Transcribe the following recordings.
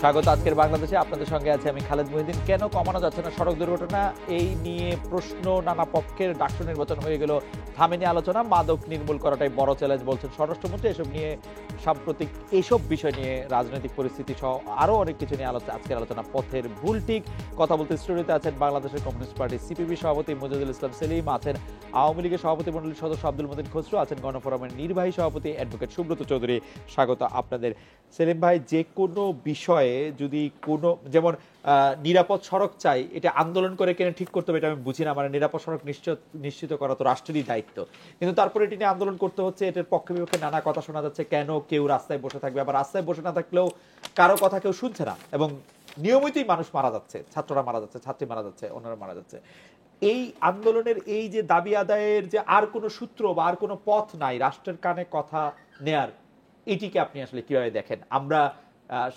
স্বাগত আজকের বাংলাদেশে। আপনাদের সঙ্গে আছে আমি খালেদ মহিউদ্দিন। কেন কমানো যাচ্ছে না সড়ক দুর্ঘটনা, এই নিয়ে প্রশ্ন নানা পক্ষের। ডাকসু নির্বাচন হয়ে গেল, থামেনি আলোচনা। মাদক নির্মূল করাটাই বড় চ্যালেঞ্জ বলছেন স্বরাষ্ট্রমন্ত্রী। এসব নিয়ে সাম্প্রতিক এইসব বিষয় নিয়ে রাজনৈতিক পরিস্থিতি সহ আরও অনেক কিছু নিয়ে আজকের আলোচনা পথের ভুল ঠিক। কথা বলতে স্টুডিওতে আছেন বাংলাদেশের কমিউনিস্ট পার্টি সিপিবি সভাপতি মুজাহিদুল ইসলাম সেলিম, আছেন আওয়ামী লীগের সভাপতি মণ্ডলীর সদস্য আব্দুল মতিন খসরু, আছেন গণফোরামের নির্বাহী সভাপতি অ্যাডভোকেট সুব্রত চৌধুরী। স্বাগত আপনাদের। সেলিম ভাই, যে কোনো বিষয়ে যদি কোনো, যেমন নিরাপদ সড়ক চাই, এটা আন্দোলন করে কেন ঠিক করতে হবে এটা আমি বুঝি না। মানে নিরাপদ সড়ক নিশ্চিত করা তো রাষ্ট্রেরই দায়িত্ব, কিন্তু তারপরে এটি নিয়ে আন্দোলন করতে হচ্ছে। এটার পক্ষে বিপক্ষে নানা কথা শোনা যাচ্ছে। কেন কেউ রাস্তায় বসে থাকবে, আবার রাস্তায় বসে না থাকলেও কারো কথা কেউ শুনছে না, এবং নিয়মিতই মানুষ মারা যাচ্ছে, ছাত্ররা মারা যাচ্ছে, ছাত্রী মারা যাচ্ছে, অন্যরা মারা যাচ্ছে। এই আন্দোলনের এই যে দাবি আদায়ের যে আর কোনো সূত্র বা আর কোনো পথ নাই রাষ্ট্রের কানে কথা নেয়ার, এটিকে আপনি আসলে কিভাবে দেখেন? আমরা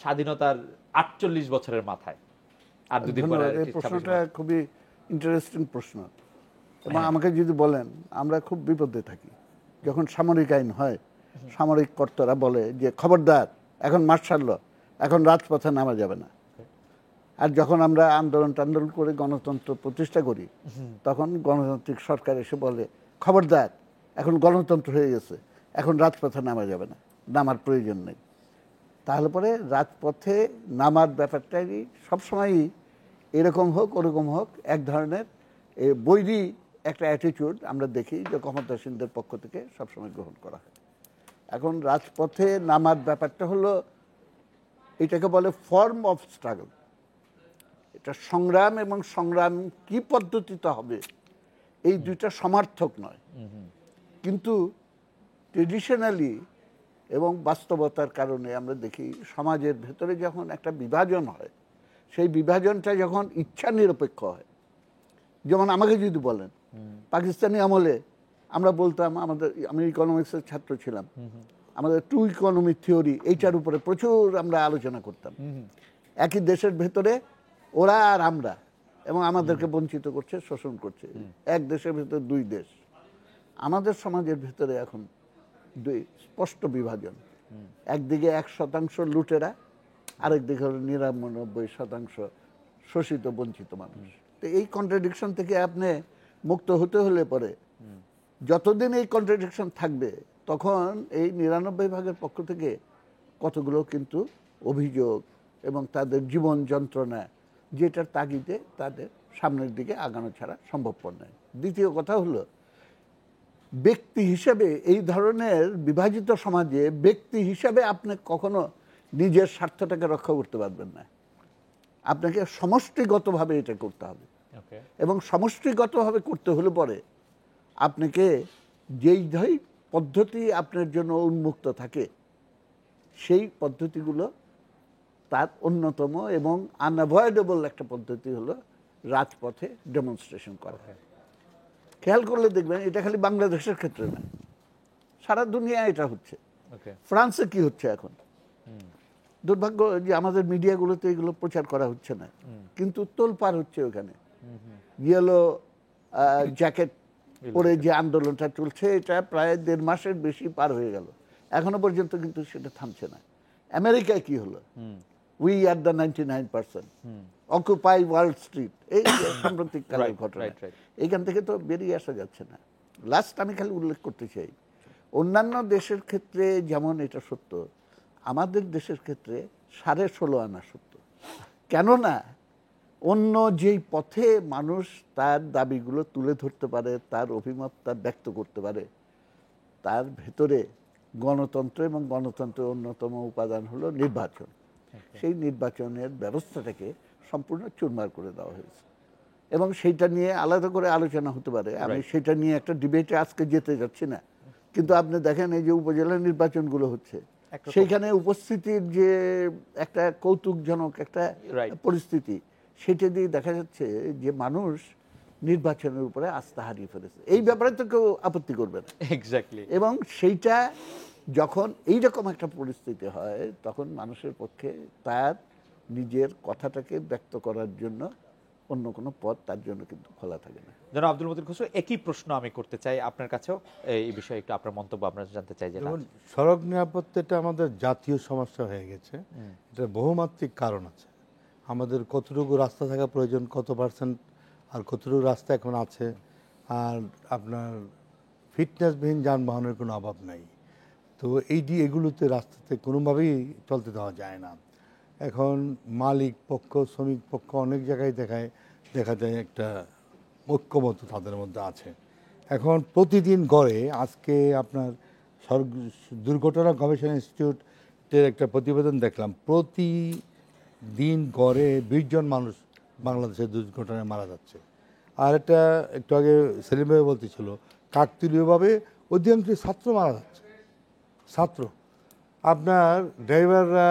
স্বাধীনতার 48 বছরের মাথায়, আর দুদিন পরে। এই প্রশ্নটা খুবই ইন্টারেস্টিং প্রশ্ন, এবং আমাকে যদি বলেন, আমরা খুব বিপদে থাকি যখন সামরিক আইন হয়। সামরিক কর্তারা বলে যে খবরদার, এখন মার্শাল ল, এখন রাজপথে নামা যাবে না। আর যখন আমরা আন্দোলন করে গণতন্ত্র প্রতিষ্ঠা করি, তখন গণতান্ত্রিক সরকার এসে বলে খবরদার, এখন গণতন্ত্র হয়ে গেছে, এখন রাজপথে নামা যাবে না, নামার প্রয়োজন নেই। তাহলে পরে রাজপথে নামার ব্যাপারটাই সবসময়ই এরকম হোক ওরকম হোক এক ধরনের বৈরী একটা অ্যাটিটিউড আমরা দেখি যে ক্ষমতাসীনদের পক্ষ থেকে সবসময় গ্রহণ করা হয়। এখন রাজপথে নামার ব্যাপারটা হলো, এটাকে বলে ফর্ম অফ স্ট্রাগল। এটা সংগ্রাম, এবং সংগ্রাম কি পদ্ধতিতে হবে এই দুইটা সমার্থক নয়। কিন্তু ট্রেডিশনালি এবং বাস্তবতার কারণে আমরা দেখি সমাজের ভেতরে যখন একটা বিভাজন হয়, সেই বিভাজনটা যখন ইচ্ছা নিরপেক্ষ হয়। যেমন আমাকে যদি বলেন, পাকিস্তানি আমলে আমরা বলতাম, আমি ইকোনমিক্সের ছাত্র ছিলাম, আমাদের টু ইকোনমি থিওরি, এইটার উপরে প্রচুর আমরা আলোচনা করতাম। একই দেশের ভেতরে ওরা আর আমরা, এবং আমাদেরকে বঞ্চিত করছে, শোষণ করছে। এক দেশের ভেতরে দুই দেশ। আমাদের সমাজের ভেতরে এখন দুই স্পষ্ট বিভাজন। একদিকে 1% লুটেরা, আরেক দিকে হলো 99% শোষিত বঞ্চিত মানুষ। তো এই কন্ট্রাডিকশন থেকে আপনি মুক্ত হতে হলে পরে, যতদিন এই কন্ট্রাডিকশন থাকবে, তখন এই 99% পক্ষ থেকে কতগুলো কিন্তু অভিযোগ এবং তাদের জীবন যন্ত্রণা, যেটার তাগিদে তাদের সামনের দিকে আগানো ছাড়া সম্ভবপর নয়। দ্বিতীয় কথা হলো, ব্যক্তি হিসেবে এই ধরনের বিভাজিত সমাজে ব্যক্তি হিসেবে আপনি কখনো নিজের স্বার্থটাকে রক্ষা করতে পারবেন না। আপনাকে সমষ্টিগতভাবে এটা করতে হবে, এবং সমষ্টিগতভাবে করতে হলে পরে আপনাকে যেই পদ্ধতি আপনার জন্য উন্মুক্ত থাকে, সেই পদ্ধতিগুলো তার অন্যতম এবং আনঅ্যাভয়েডেবল একটা পদ্ধতি হলো রাজপথে ডেমনস্ট্রেশন করা। খেয়াল করলে দেখবেন, এটা খালি বাংলাদেশের ক্ষেত্রে না, সারা দুনিয়া এটা হচ্ছে। ফ্রান্সে কি হচ্ছে এখন? দুর্ভাগ্য যে আমাদের মিডিয়াগুলোতে এগুলো প্রচার করা হচ্ছে না, কিন্তু তোলপাড় হচ্ছে ওখানে। ইয়েলো জ্যাকেট পরে যে আন্দোলনটা চলছে, এটা প্রায় 1.5 মাসের বেশি পার হয়ে গেল, এখনো পর্যন্ত কিন্তু সেটা থামছে না। আমেরিকায় কি হলো? We are the 99%, occupy world street, এই সাম্প্রতিক কালের ঘটনা। এইখান থেকে তো বেরিয়ে আসা যাচ্ছে না। লাস্ট আমি খালি উল্লেখ করতে চাই, অন্যান্য দেশের ক্ষেত্রে যেমন এটা সত্য, আমাদের দেশের ক্ষেত্রে 16.5 আনা সত্য। কেননা অন্য যেই পথে মানুষ তার দাবিগুলো তুলে ধরতে পারে, তার অভিমতটা ব্যক্ত করতে পারে, তার ভেতরে গণতন্ত্র, এবং গণতন্ত্রের অন্যতম উপাদান হলো নির্বাচন। সেই নির্বাচনের ব্যবস্থাটাকে সম্পূর্ণ চুরমার করে দেওয়া হয়েছে, এবং সেইটা নিয়ে আলাদা করে আলোচনা হতে পারে। আমি সেটা নিয়ে একটা ডিবেটে আজকে যেতে যাচ্ছি না, কিন্তু আপনি দেখেন এই যে উপজেলা নির্বাচনগুলো হচ্ছে, সেইখানে উপস্থিতির যে একটা কৌতুকজনক একটা পরিস্থিতি, সেটা দিয়ে দেখা যাচ্ছে যে মানুষ নির্বাচনের উপরে আস্থা হারিয়ে ফেলেছে। এই ব্যাপারে তো কেউ আপত্তি করবে না। এক্স্যাক্টলি। এবং সেইটা যখন এইরকম একটা পরিস্থিতি হয় তখন মানুষের পক্ষে তার নিজের কথাটাকে ব্যক্ত করার জন্য অন্য কোনো পথ তার জন্য কিন্তু খোলা থাকে না। জনাব আব্দুল মতিন খসরু, একই প্রশ্ন আমি করতে চাই আপনার কাছেও, এই বিষয়ে একটু আপনার মন্তব্য আমরা জানতে চাই। যেটা যেমন সড়ক নিরাপত্তাটা আমাদের জাতীয় সমস্যা হয়ে গেছে, এটা বহুমাত্রিক কারণ আছে। আমাদের কতটুকু রাস্তা থাকা প্রয়োজন, কত পার্সেন্ট, আর কতটুকু রাস্তা এখন আছে, আর আপনার ফিটনেসবিহীন যানবাহনের কোনো অভাব নাই। তো এগুলোতে রাস্তাতে কোনোভাবেই চলতে দেওয়া যায় না। এখন মালিক পক্ষ, শ্রমিক পক্ষ অনেক জায়গায় দেখা যায় একটা ঐক্যমত তাদের মধ্যে আছে। এখন প্রতিদিন গড়ে, আজকে আপনার দুর্ঘটনা গবেষণা ইনস্টিটিউটের একটা প্রতিবেদন দেখলাম, প্রতিদিন গড়ে 20 জন মানুষ বাংলাদেশের দুর্ঘটনায় মারা যাচ্ছে। আর এটা একটু আগে সেলিম ভাই বলতেছিল, কাকতালীয়ভাবে অধিকাংশ ছাত্র মারা যাচ্ছে। ছাত্র, আপনার ড্রাইভাররা,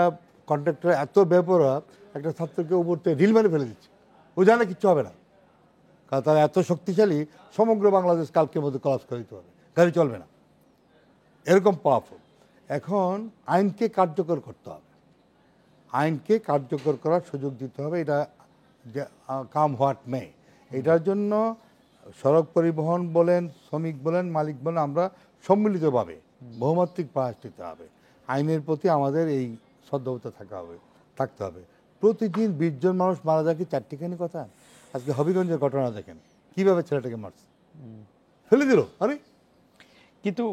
কন্ট্রাক্টর এত বেপরোয়া, একটা ছাত্রকে উপর থেকে ঢিল মেরে ফেলে দিচ্ছে, ও জানে কিচ্ছু হবে না, কারণ তারা এত শক্তিশালী, সমগ্র বাংলাদেশ কালকের মধ্যে কলাপস করে দিতে হবে, গাড়ি চলবে না, এরকম পাওয়ারফুল। এখন আইনকে কার্যকর করতে হবে, আইনকে কার্যকর করার সুযোগ দিতে হবে। এটা কাম হোয়াট মে, এটার জন্য সড়ক পরিবহন বলেন, শ্রমিক বলেন, মালিক বলেন, আমরা সম্মিলিতভাবে বহুমাত্রিক প্রয়াস নিতে হবে। আইনের প্রতি আমাদের এই শ্রদ্ধাবোধ থাকতে হবে। প্রতিদিন 20 জন মানুষ মারা যায় কি চারটিখানি কথা? আজকে হবিগঞ্জের ঘটনা দেখেন, কিভাবে ছেলেটাকে মারছে, ফেলে দিল। আরে কিন্তু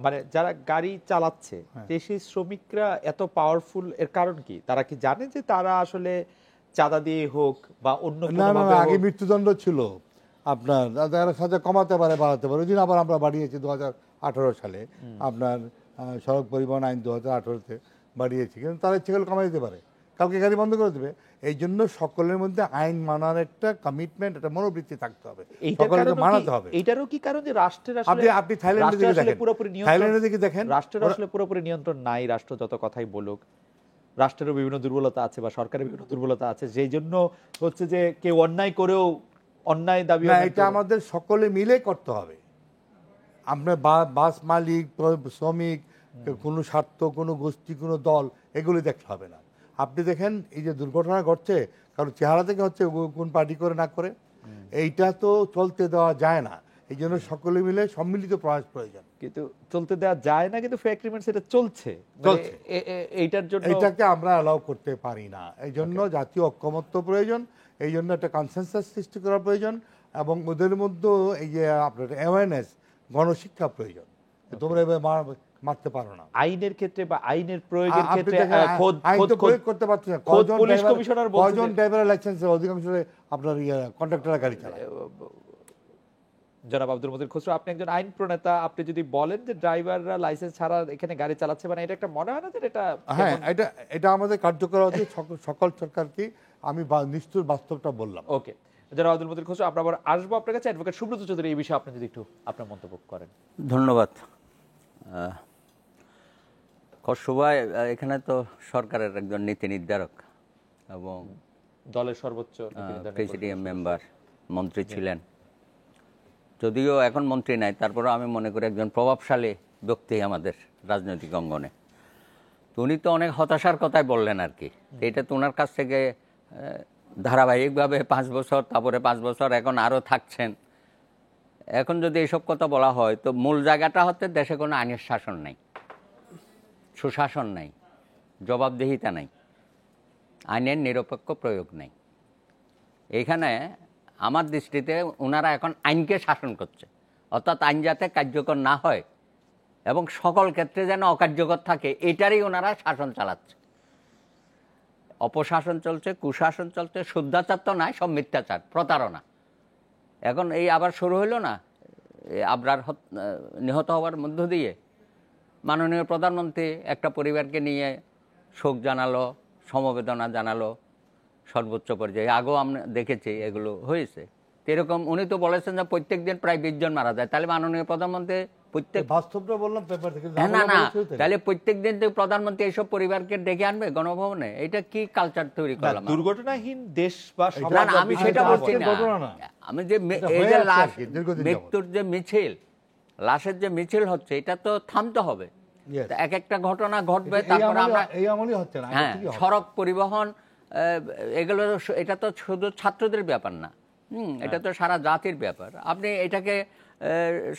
মানে যারা গাড়ি চালাচ্ছে, দেশি শ্রমিকরা এত পাওয়ারফুল, এর কারণ কি? তারা কি জানে যে তারা আসলে চাঁদা দিয়ে হোক বা অন্য না না, আগে মৃত্যুদণ্ড ছিল আপনার, তারা সাথে কমাতে পারে, বাড়াতে পারে। ওই দিন আবার আমরা বাড়িয়েছি 2018 সালে, আপনার সড়ক পরিবহন আইন 2018-তে বাড়িয়েছি, কিন্তু তারা ইচ্ছে করলে কমাই দিতে পারে, কালকে গাড়ি বন্ধ করে দেবে। এই জন্য সকলের মধ্যে আইন মানার একটা কমিটমেন্ট, একটা মনোবৃত্তি থাকতে হবে, সকলকে মানাতে হবে। এইটারও কি কারণ যে রাষ্ট্রের আসলে, আপনি থাইল্যান্ডের দিকে দেখেন, থাইল্যান্ডের দিকে দেখেন, রাষ্ট্রের আসলে পুরোপুরি নিয়ন্ত্রণ নাই। রাষ্ট্র যত কথাই বলুক, রাষ্ট্রেরও বিভিন্ন দুর্বলতা আছে বা সরকারের বিভিন্ন দুর্বলতা আছে, যেই জন্য হচ্ছে যে কেউ অন্যায় করেও অন্যায় দাবি। এটা আমাদের সকলে মিলে করতে হবে। আপনার বাস মালিক, শ্রমিক, কোনো স্বার্থ, কোনো গোষ্ঠী, কোনো দল, এগুলি দেখতে হবে না। আপনি দেখেন এই যে দুর্ঘটনা ঘটছে, কারণ চেহারা থেকে হচ্ছে কোন পার্টি করে না করে, এইটা তো চলতে দেওয়া যায় না। এই জন্য সকলে মিলে সম্মিলিত প্রয়াস প্রয়োজন। কিন্তু চলতে দেওয়া যায় না, কিন্তু ফেক রিমেন্টস এটা চলছে। এইটার জন্য এটাকে আমরা অ্যালাউ করতে পারি না। এই জন্য জাতীয় ঐক্যমত্য প্রয়োজন, এই জন্য একটা কনসেনসাস সৃষ্টি করা প্রয়োজন, এবং ওদের মধ্যে এই যে আপনার অ্যাওয়ারনেস, গণশিক্ষা প্রয়োজন। তোমরা এবার মারতে পারো না। আইনের ক্ষেত্রে বা আইনের প্রয়োগের ক্ষেত্রে আইন তো প্রয়োগ করতে পারছে না। পুলিশ কমিশনার বলছেন কয়জন ড্রাইভারের লাইসেন্স, অধিকাংশ আপনার কন্ট্রাক্টররা গাড়ি চালায়। জনাব আব্দুল মতিন খসরু, আপনি একজন আইন প্রণেতা, আপনি যদি বলেন যে ড্রাইভাররা লাইসেন্স ছাড়া এখানে গাড়ি চালাচ্ছে, মানে এটা একটা মনে হয় না যে এটা? হ্যাঁ, এটা আমাদের কার্যকর হচ্ছে সকল সরকারকে। আমি নিষ্ঠুর বাস্তবটা বললাম। ওকে, জনাব আব্দুল মতিন খসরু, আমরা আবার আসবো আপনার কাছে। অ্যাডভোকেট সুব্রত চৌধুরী, এই বিষয়ে আপনি যদি একটু আপনার মন্তব্য করেন। ধন্যবাদ। খসরু ভাই, এখানে তো সরকারের একজন নীতি নির্ধারক এবং দলের সর্বোচ্চ প্রেসিডিয়াম মেম্বার, মন্ত্রী ছিলেন, যদিও এখন মন্ত্রী নাই, তারপরেও আমি মনে করি একজন প্রভাবশালী ব্যক্তি আমাদের রাজনৈতিক অঙ্গনে। তো উনি তো অনেক হতাশার কথাই বললেন আর কি। এটা তো ওনার কাছ থেকে ধারাবাহিকভাবে 5 বছর, তারপরে 5 বছর, এখন আরও থাকছেন। এখন যদি এইসব কথা বলা হয়, তো মূল জায়গাটা হচ্ছে দেশে কোনো আইনের শাসন নাই, সুশাসন নাই, জবাবদিহিতা নাই, আইনের নিরপেক্ষ প্রয়োগ নাই। এইখানে আমার দৃষ্টিতে ওনারা এখন আইনকে শাসন করছে, অর্থাৎ আইন যাতে কার্যকর না হয় এবং সকল ক্ষেত্রে যেন অকার্যকর থাকে, এটারই ওনারা শাসন চালাচ্ছে। অপশাসন চলছে, কুশাসন চলছে, শুদ্ধাচার তো নাই, সব মিথ্যাচার, প্রতারণা। এখন এই আবার শুরু হইল না, আবরার নিহত হওয়ার মধ্য দিয়ে মাননীয় প্রধানমন্ত্রী একটা পরিবারকে নিয়ে শোক জানালো, সমবেদনা জানালো সর্বোচ্চ পর্যায়ে। আগেও আমরা দেখেছি এগুলো হয়েছে। এরকম উনি তো বলেছেন যে প্রত্যেক দিন প্রায় 20 জন মারা যায়, তাহলে মাননীয় প্রধানমন্ত্রী বাস্তবটা বললাম পেপার থেকে, না, তাহলে প্রত্যেক দিন প্রধানমন্ত্রী এইসব পরিবারকে ডেকে আনবে গণভবনে? এটা কি কালচার তৈরি করলাম? দুর্ঘটনাহীন দেশ বা সমাজ, আমি সেটা বলছি না। আমি যে এই যে লাশ, মৃত্যুর যে মিছিল, লাশের যে মিছিল হচ্ছে, এটা তো থামতে হবে। Yes. তা এক একটা ঘটনা ঘটবে, তারপরে আমরা এই আমলই হচ্ছে না, হ্যাঁ, ঠিকই হবে। সড়ক পরিবহন এগুলো এটা তো শুধু ছাত্রদের ব্যাপার না, এটা তো সারা জাতির ব্যাপার। আপনি এটাকে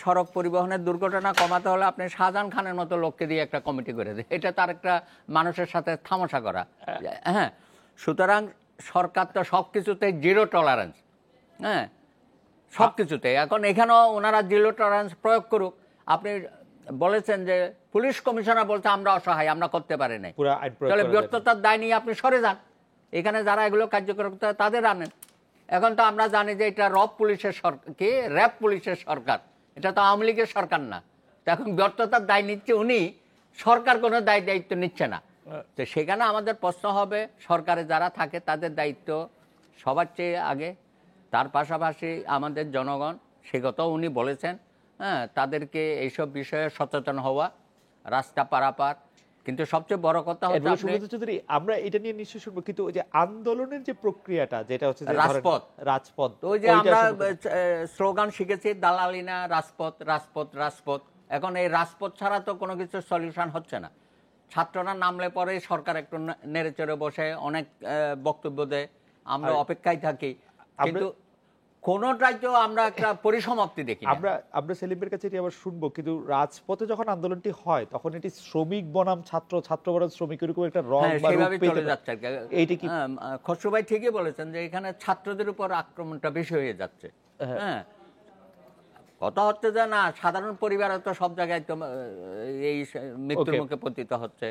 সড়ক পরিবহনের দুর্ঘটনা কমাতে হলে আপনি শাহজাহান খানের মতো লোককে দিয়ে একটা কমিটি করে দেয়, এটা তার একটা মানুষের সাথে তামাশা করা। হ্যাঁ, সুতরাং সরকার তো সব কিছুতে জিরো টলারেন্স, হ্যাঁ সব কিছুতে। এখন এখানেও ওনারা জিরো টলারেন্স প্রয়োগ করুক। আপনি বলেছেন যে পুলিশ কমিশনার বলছে আমরা অসহায়, আমরা করতে পারি নাই, পুরো আইন প্রয়োগ তাহলে করা ব্যর্থতার দায় নিয়ে আপনি সরে যান, এখানে যারা এগুলো কার্যকর করতে হয় তাদের আনেন। এখন তো আমরা জানি যে এটা পুলিশের সরকার, কি র্যাব পুলিশের সরকার, এটা তো আওয়ামী লীগের সরকার না। তো এখন ব্যর্থতার দায় নিচ্ছে উনি, সরকার কোনো দায়িত্ব নিচ্ছে না। তো সেখানে আমাদের প্রশ্ন হবে সরকারে যারা থাকে তাদের দায়িত্ব সবার চেয়ে আগে, তার পাশাপাশি আমাদের জনগণ, সে কথাও উনি বলেছেন, হ্যাঁ তাদেরকে এইসব বিষয়ে সচেতন হওয়া, রাস্তা পারাপার। কিন্তু সবচেয়ে বড় কথা হচ্ছে অ্যাডভোকেট আপনি সুব্রত চৌধুরী, আমরা এটা নিয়ে নিশ্চয়ই শুনবো, কিন্তু ওই যে আন্দোলনের যে প্রক্রিয়াটা, যেটা হচ্ছে যে ধরেন রাজপথ। রাজপথ, তো ওই যে ওইটা আমরা সম্পর্কে- স্লোগান শিখেছি দালালি না, রাজপথ রাজপথ রাজপথ। এখন এই রাজপথ ছাড়া তো কোনো কিছু সলিউশন হচ্ছে না। ছাত্ররা নামলে পরে সরকার একটু নেড়ে চড়ে বসে অনেক বক্তব্য দেয়, আমরা অপেক্ষায় থাকি, কিন্তু কোনোটাই তো আমরা একটা পরিসমাপ্তি দেখি না। আমরা সেলিমের কাছে এটি আবার শুনবো, কিন্তু রাজপথে যখন আন্দোলনটি হয় তখন এটি শ্রমিক বনাম ছাত্র, ছাত্র বনাম শ্রমিক, এরকম একটা রং হ্যাঁ, বা রূপ সেভাবেই পেতে চলে পারে। যাচ্ছে আর কি। এইটা কি খসরু ভাই ঠিকই বলেছেন যে এখানে ছাত্রদের উপর আক্রমণটা বেশি হয়ে যাচ্ছে। হ্যাঁ, কথা হচ্ছে যে না, সাধারণ পরিবারে তো সব জায়গায় তো এই মৃত্যুর Okay. মুখে পতিত হচ্ছে,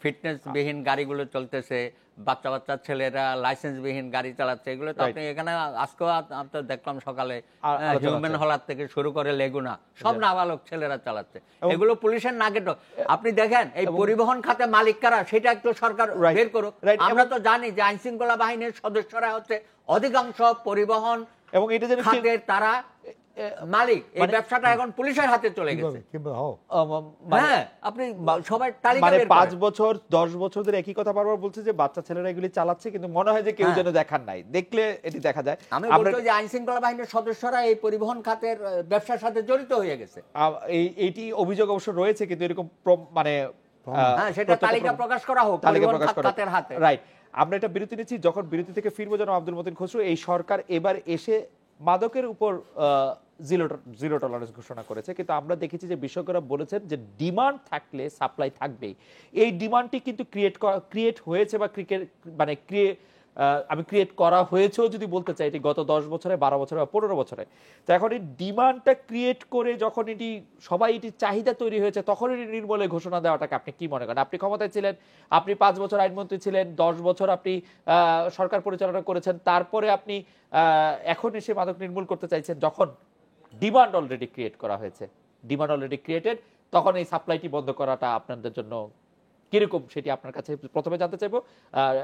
ফিটনেস বিহীন গাড়িগুলো চলতেছে, বাচ্চা বাচ্চা ছেলেরা লাইসেন্স বিহীন গাড়ি চালাচ্ছে, এগুলো তো আপনি এখানে আজকেও তো দেখলাম সকালে আলোচনা হিউম্যান হচ্ছে। হলার থেকে শুরু করে লেগুনা সব নাবালক ছেলেরা চালাচ্ছে, এগুলো পুলিশের নাগেটো। আপনি দেখেন এই পরিবহন খাতে মালিক কারা সেটা একটু সরকার Right. বের করুক। Right. আমরা তো জানি যে আইন শৃঙ্খলা বাহিনীর সদস্যরা হচ্ছে অধিকাংশ পরিবহন এবং এটা যেন খাতের তারা মালিক। এই ব্যবসাটা এখন পুলিশের হাতে চলে গেছে। কিভাবে হও হ্যাঁ, আপনি সবাই তালিকা মানে বের 5 করেন। বছর 10 বছর ধরে একই কথা বারবার বলছে যে বাচ্চা ছেলেরা এগুলি চালাচ্ছে, কিন্তু মনে হয় যে কেউ যেন দেখার নাই, দেখলে এটি দেখা যায়। আমি বলছি যে আইন শৃঙ্খলা বাহিনীর সদস্যরা এই পরিবহন খাতের ব্যবসার সাথে জড়িত হয়ে গেছে। এইটি অভিযোগ অবশ্য রয়েছে, কিন্তু এরকম মানে হ্যাঁ, সেটা তালিকা প্রকাশ করা হোক তালিকা পরিবহন প্রকাশ করা খাতের হাতে। রাইট। আমরা এটা বিরতি নিচ্ছি, যখন বিরতি থেকে ফিরবো যেন আব্দুল মতিন খসরু, এই সরকার এবার এসে মাদকের উপর জিরো টলারেন্স ঘোষণা করেছে, কিন্তু আমরা দেখেছি যে বিশেষজ্ঞরা বলেছেন যে ডিমান্ড থাকলে সাপ্লাই থাকবেই। এই ডিমান্ডটি কিন্তু ক্রিয়েট হয়েছে বা মানে আমি ক্রিয়েট করা হয়েছেও যদি বলতে চাই, এটি গত 10 বছরে, 12 বছরে বা 15 বছরে। তো এখন এই ডিমান্ডটা ক্রিয়েট করে যখন এটি সবাই এটি চাহিদা তৈরি হয়েছে, তখন এটি নির্মূলে ঘোষণা দেওয়াটাকে আপনি কি মনে করেন? আপনি ক্ষমতায় ছিলেন, আপনি 5 বছর আইনমন্ত্রী ছিলেন, 10 বছর আপনি সরকার পরিচালনা করেছেন, তারপরে আপনি এখন এসে মাদক নির্মূল করতে চাইছেন, যখন ডিমান্ড অলরেডি ক্রিয়েট করা হয়েছে, ডিমান্ড অলরেডি ক্রিয়েটেড, তখন এই সাপ্লাইটি বন্ধ করাটা আপনাদের জন্য কিরকম, সেটি আপনার কাছে প্রথমে জানতে চাইবো।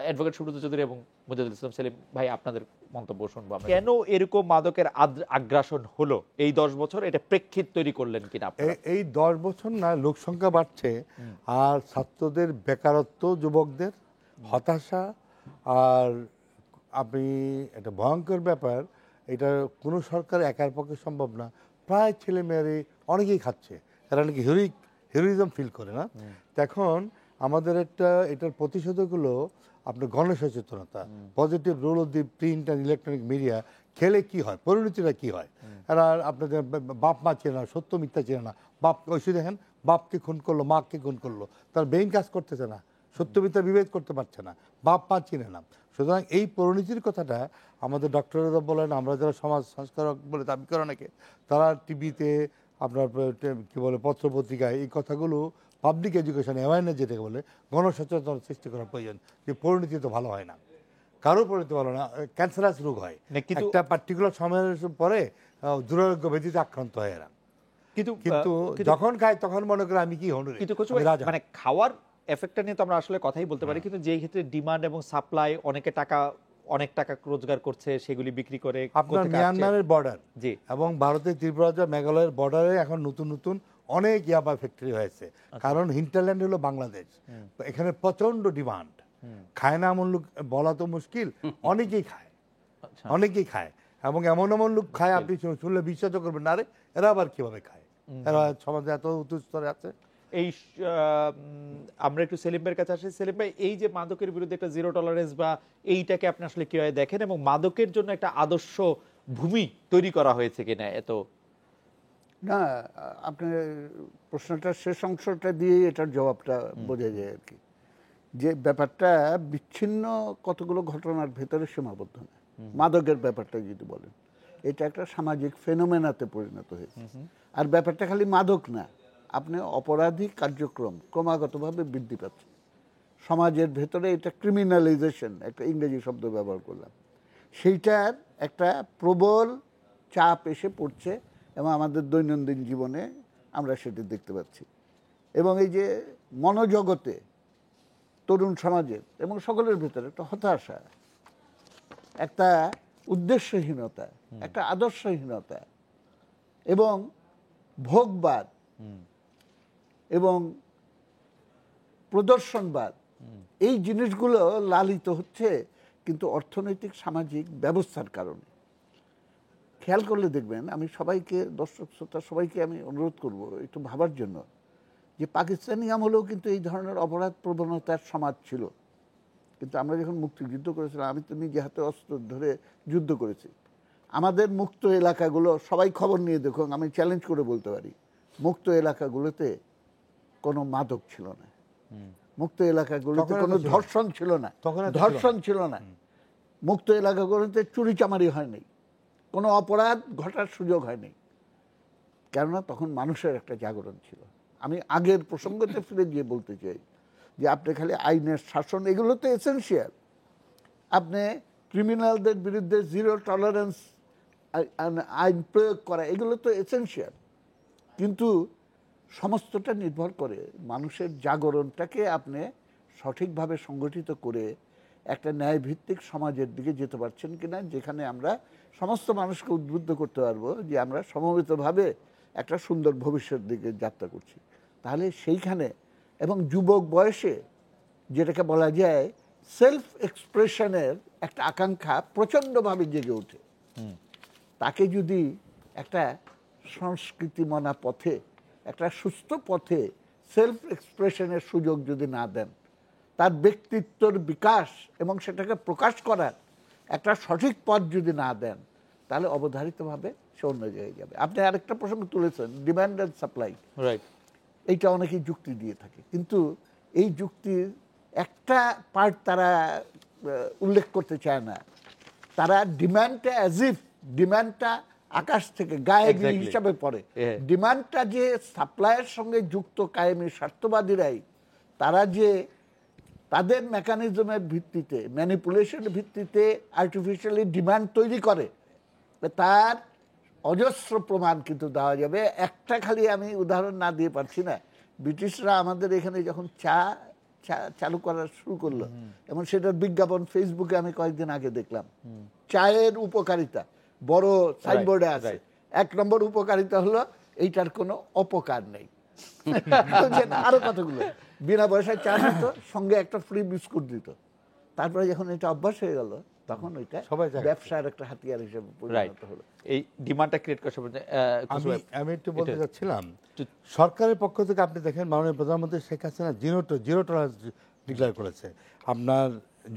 অ্যাডভোকেট সুব্রত চৌধুরী এবং মুজাহিদুল ইসলাম সেলিম ভাই, আপনাদের মন্তব্য শুনবো আমরা। কেন এরকম মাদকের আগ্রাসন হলো এই 10 বছর, এটা প্রেক্ষিত তৈরি করলেন কিনা আপনারা? এই 10 বছর না, লোক সংখ্যা বাড়ছে, আর ছাত্রদের বেকারত্ব, যুবকদের হতাশা, আর আপনি একটা ভয়ঙ্কর ব্যাপার, এটা কোনো সরকার একার পক্ষে সম্ভব না। প্রায় ছেলে মেয়েরই অনেকেই খাচ্ছে, এরা নাকি হিরোইজম ফিল করে না। এখন আমাদের এটার প্রতিষেধক হলো আপনার গণসচেতনতা, positive role of the print and electronic media. খেলে কি হয়, পরিণতিটা কি হয়, এরা আপনাদের বাপ মা চেনে না, সত্য মিথ্যা চেনে না। বাপ ওইসে দেখেন, বাপকে খুন করলো, মাকে খুন করলো, তার ব্রেইন কাজ করতেছে না, সত্য মিথ্যা বিভেদ করতে পারছে না, বাপ মা চিনে না। সুতরাং এই পরিণতির কথাটা আমাদের ডক্টরেরা বলেন, আমরা যারা সমাজ সংস্কারক বলে দাবি করে অনেকে, তারা টিভিতে আপনার কি বলে পত্রপত্রিকায় এই কথাগুলো, পাবলিক এডুকেশন অ্যাওয়ারনেস যেটাকে বলে, গণসচেতন সৃষ্টি করার প্রয়োজন। যে পরিণতি তো ভালো হয় না, কারো পরিণতি ভালো না, ক্যান্সারাস রোগ হয় একটা পার্টিকুলার সময়ের পরে, দুরারোগ্য ব্যাধিতে আক্রান্ত হয় এরা। কিন্তু যখন খায় তখন মনে করে আমি কি হন, কিন্তু মানে খাওয়ার এফেক্টটা নিয়ে তো আমরা আসলে কথাই বলতে পারি, কিন্তু যে ক্ষেত্রে ডিমান্ড এবং সাপ্লাই, অনেক টাকা রোজগার করছে, সেগুলি বিক্রি করে আপনার মিয়ানমারের বর্ডার জি এবং ভারতের ত্রিপুরা মেঘালয়ের বর্ডারে এখন নতুন নতুন অনেক ইয়াবা ফ্যাক্টরি হয়েছে। কারণ হিন্টারল্যান্ড হলো বাংলাদেশ, এখানে প্রচন্ড ডিমান্ড। খায় না এমন লোক বলা তো মুশকিল, অনেকেই খায়, অনেকেই খায়, এবং এমন এমন লোক খায় আপনি শুনলে বিশ্বাস করবেন না, রে এরা আবার কিভাবে খায়, এরা সমাজে এত উচ্চ স্তরে আছে। এই আমরা একটু সেলিম ভাইয়ের কাছে আসি। সেলিম ভাই, এই যে মাদকের বিরুদ্ধে একটা জিরো টলারেন্স বা এইটাকে আপনি আসলে কিভাবে দেখেন, এবং মাদকের জন্য একটা আদর্শ ভূমি তৈরি করা হয়েছে কিনা? এত না, আপনি প্রশ্নটার শেষ অংশটা দিয়ে এটার জবাবটা বোঝা যায় আর কি, যে ব্যাপারটা বিচ্ছিন্ন কতগুলো ঘটনার ভেতরে সীমাবদ্ধ না। মাদকের ব্যাপারটা যদি বলেন, এটা একটা সামাজিক ফেনোমেনাতে পরিণত হয়েছে। আর ব্যাপারটা খালি মাদক না, আপনি অপরাধী কার্যক্রম ক্রমাগতভাবে বৃদ্ধি পাচ্ছে সমাজের ভেতরে। এটা ক্রিমিনালাইজেশন, একটা ইংরেজি শব্দ ব্যবহার করলাম, সেইটার একটা প্রবল চাপ এসে পড়ছে এবং আমাদের দৈনন্দিন জীবনে আমরা সেটা দেখতে পাচ্ছি। এবং এই যে মনোজগতে তরুণ সমাজের এবং সকলের ভেতরে একটা হতাশা, একটা উদ্দেশ্যহীনতা, একটা আদর্শহীনতা এবং ভোগবাদ এবং প্রদর্শনবাদ, এই জিনিসগুলো লালিত হচ্ছে কিন্তু অর্থনৈতিক সামাজিক ব্যবস্থার কারণে। খেয়াল করলে দেখবেন, আমি সবাইকে, দর্শক শ্রোতা সবাইকে আমি অনুরোধ করব একটু ভাবার জন্য, যে পাকিস্তানি আমলেও কিন্তু এই ধরনের অপরাধ প্রবণতার সমাজ ছিল। কিন্তু আমরা যখন মুক্তিযুদ্ধ করেছিলাম, আমি তো নিজে হাতে অস্ত্র ধরে যুদ্ধ করেছি। আমাদের মুক্ত এলাকাগুলো, সবাই খবর নিয়ে দেখুন, আমি চ্যালেঞ্জ করে বলতে পারি, মুক্ত এলাকাগুলোতে কোনো মাদক ছিল না, মুক্ত এলাকাগুলোতে কোনো ধর্ষণ ছিল না, ধর্ষণ ছিল না, মুক্ত এলাকাগুলোতে চুরি চামারি হয়নি, কোনো অপরাধ ঘটার সুযোগ হয়নি। কেননা তখন মানুষের একটা জাগরণ ছিল। আমি আগের প্রসঙ্গতে ফিরে গিয়ে বলতে চাই যে আপনি খালি আইনের শাসন, এগুলো তো এসেনশিয়াল। আপনি ক্রিমিনালদের বিরুদ্ধে জিরো টলারেন্স আইন প্রয়োগ করা, এগুলো তো এসেনশিয়াল। কিন্তু সমস্তটা নির্ভর করে মানুষের জাগরণটাকে আপনি সঠিকভাবে সংগঠিত করে একটা ন্যায়ভিত্তিক সমাজের দিকে যেতে পারছেন কিনা, যেখানে আমরা সমস্ত মানুষকে উদ্বুদ্ধ করতে পারবো যে আমরা সমবেতভাবে একটা সুন্দর ভবিষ্যৎ দিকে যাত্রা করছি। তাহলে সেইখানে এবং যুবক বয়সে যেটাকে বলা যায় সেলফ এক্সপ্রেশনের একটা আকাঙ্ক্ষা প্রচণ্ডভাবে জেগে ওঠে। তাকে যদি একটা সংস্কৃতিমনা পথে, একটা সুস্থ পথে সেলফ এক্সপ্রেশনের সুযোগ যদি না দেন, তার ব্যক্তিত্বর বিকাশ এবং সেটাকে প্রকাশ করার একটা সঠিক পথ যদি না দেন, তাহলে অবধারিতভাবে সে অন্য জায়গায় যাবে। আপনি আরেকটা প্রসঙ্গ তুলেছেন, ডিমান্ড অ্যান্ড সাপ্লাই। রাইট, এইটা অনেকেই যুক্তি দিয়ে থাকে, কিন্তু এই যুক্তির একটা পার্ট তারা উল্লেখ করতে চায় না। তারা ডিমান্ডটা অ্যাজ ইফ ডিমান্ডটা আকাশ থেকে গায়েবী হিসাবে পড়ে। ডিমান্ডটা যে সাপ্লাইয়ের সঙ্গে যুক্ত কায়েমি স্বার্থবাদীরাই, তারা যে তাদের মেকানিজমের ভিত্তিতে, ম্যানিপুলেশনের ভিত্তিতে আর্টিফিশিয়ালি ডিমান্ড তৈরি করে, তার অজস্র প্রমাণ কিন্তু দেওয়া যাবে। একটা খালি আমি উদাহরণ না দিয়ে পারছি না। ব্রিটিশরা আমাদের এখানে যখন চা চালু করা শুরু করলো, এবং সেটার বিজ্ঞাপন ফেসবুকে আমি কয়েকদিন আগে দেখলাম, চায়ের উপকারিতা বড় সাইনবোর্ডে আছে। 1 নম্বর উপকারিতা হলো এইটার কোনো অপকার নেই। আরো কতগুলো বিনা পয়সায় চা দিত, সঙ্গে একটা ফ্রি বিস্কুট দিত। তারপরে যখন এটা অভ্যাস হয়ে গেল, তখন ওইটা ব্যবসার একটা হাতিয়ার হিসেবে পরিণত হলো। এই ডিমান্ডটা ক্রিয়েট করার সময় আমি একটু বলতে চাচ্ছিলাম, সরকারের পক্ষ থেকে আপনি দেখেন মাননীয় প্রধানমন্ত্রী Sheikh Hasina zero tolerance declare করেছে। আপনার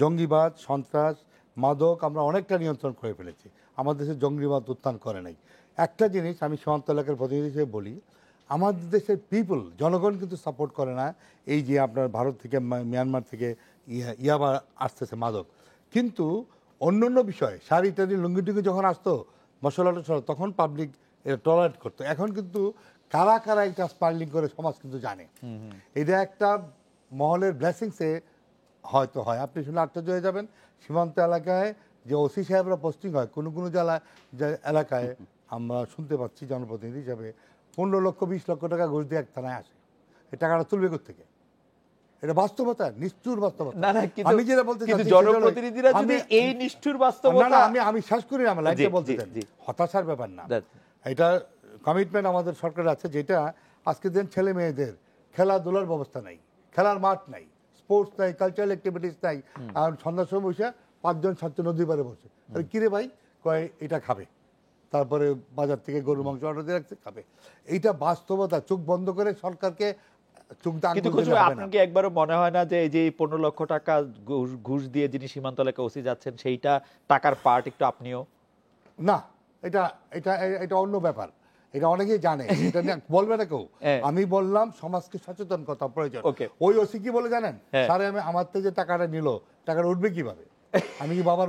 জঙ্গিবাদ, সন্ত্রাস, মাদক আমরা অনেকটা নিয়ন্ত্রণ করে ফেলেছি। আমাদের দেশে জঙ্গিবাদ উত্থান করে নাই। একটা জিনিস আমি সীমান্ত এলাকার প্রতিনিধি হিসেবে বলি, আমাদের দেশের পিপল, জনগণ কিন্তু সাপোর্ট করে না এই যে আপনার ভারত থেকে, মিয়ানমার থেকে ইয়াবা আসতেছে মাদক। কিন্তু অন্য অন্য বিষয়, শাড়ি টাড়ি লুঙ্গি টুঙ্গি যখন আসতো, মশলা টশলা, তখন পাবলিক এটা টলারেট করতো। এখন কিন্তু কারা কারা এটা স্পার্লিং করে সমাজ কিন্তু জানে। এটা একটা মহলের ব্লেসিংসে হয়তো হয়। আপনি শুনে আশ্চর্য হয়ে যাবেন, সীমান্ত এলাকায় যে ওসি সাহেবরা পোস্টিং হয়, কোনো কোনো এলাকায় আমরা শুনতে পাচ্ছি জনপ্রতিনিধি হিসাবে 15 লক্ষ 20 লক্ষ টাকা ঘুষ দিয়ে এক থানায় আসে। এই টাকাটা তুলবে কোত্থেকে? এটা বাস্তবতা, নিষ্ঠুর বাস্তবতা। আমি যেটা বলতে চাচ্ছি, জনপ্রতিনিধিরা যদি এই নিষ্ঠুর বাস্তবতা, আমি শেষ করি না, আমার লাইনটা বলতে দেন। হতাশার ব্যাপার না, এটা কমিটমেন্ট আমাদের সরকার আছে, যেটা আজকে দিন ছেলে মেয়েদের খেলাধুলার ব্যবস্থা নাই, খেলার মাঠ নাই, স্পোর্টস নাই, কালচারাল অ্যাক্টিভিটিস নাই। আর সন্ধ্যার সময় বসে 5 জন ছাত্র নদী পারে বসে, আরে কিরে ভাই, কয় এটা খাবে, তারপরে বাজার থেকে গরুর মাংস অর্ডার দিয়ে রাখছে, খাবে। এইটা বাস্তবতা। চোখ বন্ধ করে সরকারকে চোখ দাগ কিন্তু বলতে খুশি হবে না। আপনার কি একবারও মনে হয় না যে এই যে 15 লক্ষ টাকা ঘুষ দিয়ে যিনি সীমান্ত এলাকায় ওসি যাচ্ছেন সেইটা টাকার পার্ট একটু আপনিও? না, এটা এটা এটা অন্য ব্যাপার, এটা অনেকেই জানে, এটা নিয়ে বলবে না কেউ। হ্যাঁ। আমি বললাম সমাজকে সচেতন করা প্রয়োজন। Okay. ওই ওসি কি বলে জানেন? হ্যাঁ। স্যার আমি আমার থেকে যে টাকাটা নিল, টাকাটা উঠবে কিভাবে? আমি কি বাবার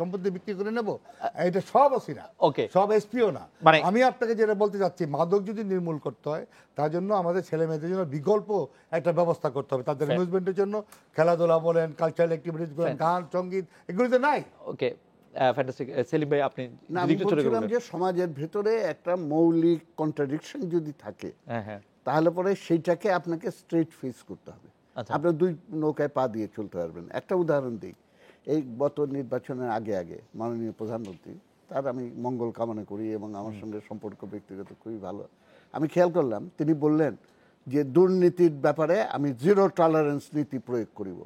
সম্পত্তি বিক্রি করে নেব? এটা সব ওসিরা, Okay. সব এসপিও না। মানে- আমি আপনাকে যেটা বলতে চাচ্ছি, মাদক যদি নির্মূল করতে হয় তার জন্য আমাদের ছেলে মেয়েদের জন্য বিকল্প একটা ব্যবস্থা করতে হবে। তাদের অ্যামিউজমেন্টের জন্য খেলাধুলা বলেন, কালচারাল অ্যাক্টিভিটিস বলেন, গান সঙ্গীত, এগুলো তো নাই। ওকে, ফ্যান্টাস্টিক। সেলিম ভাই আপনি না, যদি আমি একটু ছোট করে বলছিলাম বলেন। যে সমাজের ভেতরে একটা মৌলিক কন্ট্রাডিকশন যদি থাকে, হ্যাঁ হ্যাঁ, তাহলে পরে সেইটাকে আপনাকে স্ট্রেট ফেস করতে হবে। আচ্ছা। আপনার দুই নৌকায় পা দিয়ে চলতে পারবেন। একটা উদাহরণ দিই, এই গত নির্বাচনের আগে আগে মাননীয় প্রধানমন্ত্রী, তার আমি মঙ্গল কামনা করি এবং আমার সঙ্গে সম্পর্ক ব্যক্তিগত খুবই ভালো। আমি খেয়াল করলাম তিনি বললেন যে দুর্নীতির ব্যাপারে আমি জিরো টলারেন্স নীতি প্রয়োগ করিব।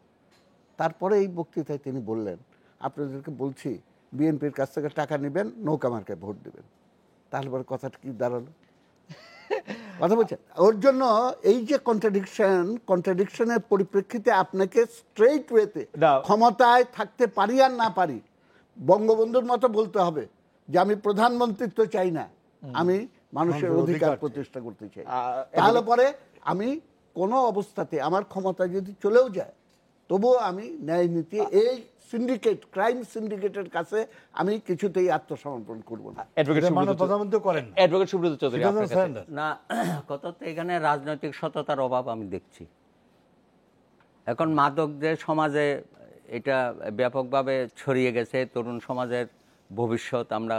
তারপরে এই বক্তৃতায় তিনি বললেন, আপনাদেরকে বলছি বিএনপির কাছ থেকে টাকা নেবেন, নৌকা মার্কায় ভোট দেবেন। তাহলে পরে কথাটা কি দাঁড়ালো? কথা বলছেন, ওর জন্য এই যে কন্ট্রাডিকশনের পরিপ্রেক্ষিতে আপনাকে স্ট্রেইট ওয়েতে না। ক্ষমতায় থাকতে পারি আর না পারি, বঙ্গবন্ধুর মতো বলতে হবে যে আমি প্রধানমন্ত্রিত্ব চাই না, আমি মানুষের অধিকার প্রতিষ্ঠা করতে চাই। তাহলে পরে আমি কোনো অবস্থাতে আমার ক্ষমতা যদি চলেও যায়, তবুও আমি ন্যায় নীতি এই সিন্ডিকেট, ক্রাইম সিন্ডিকেটের কাছে আমি কিছুতেই আত্মসমর্পণ করব না। অ্যাডভোকেট এটা সুব্রত মাননীয় প্রধানমন্ত্রী করেন না। অ্যাডভোকেট সুব্রত চৌধুরী আপনার কাছে। সারেন্ডার। না, কত তো এখানে রাজনৈতিক সততার অভাব আমি দেখছি। এখন মাদক যে সমাজে এটা ব্যাপকভাবে ছড়িয়ে গেছে, তরুণ সমাজের ভবিষ্যৎ, আমরা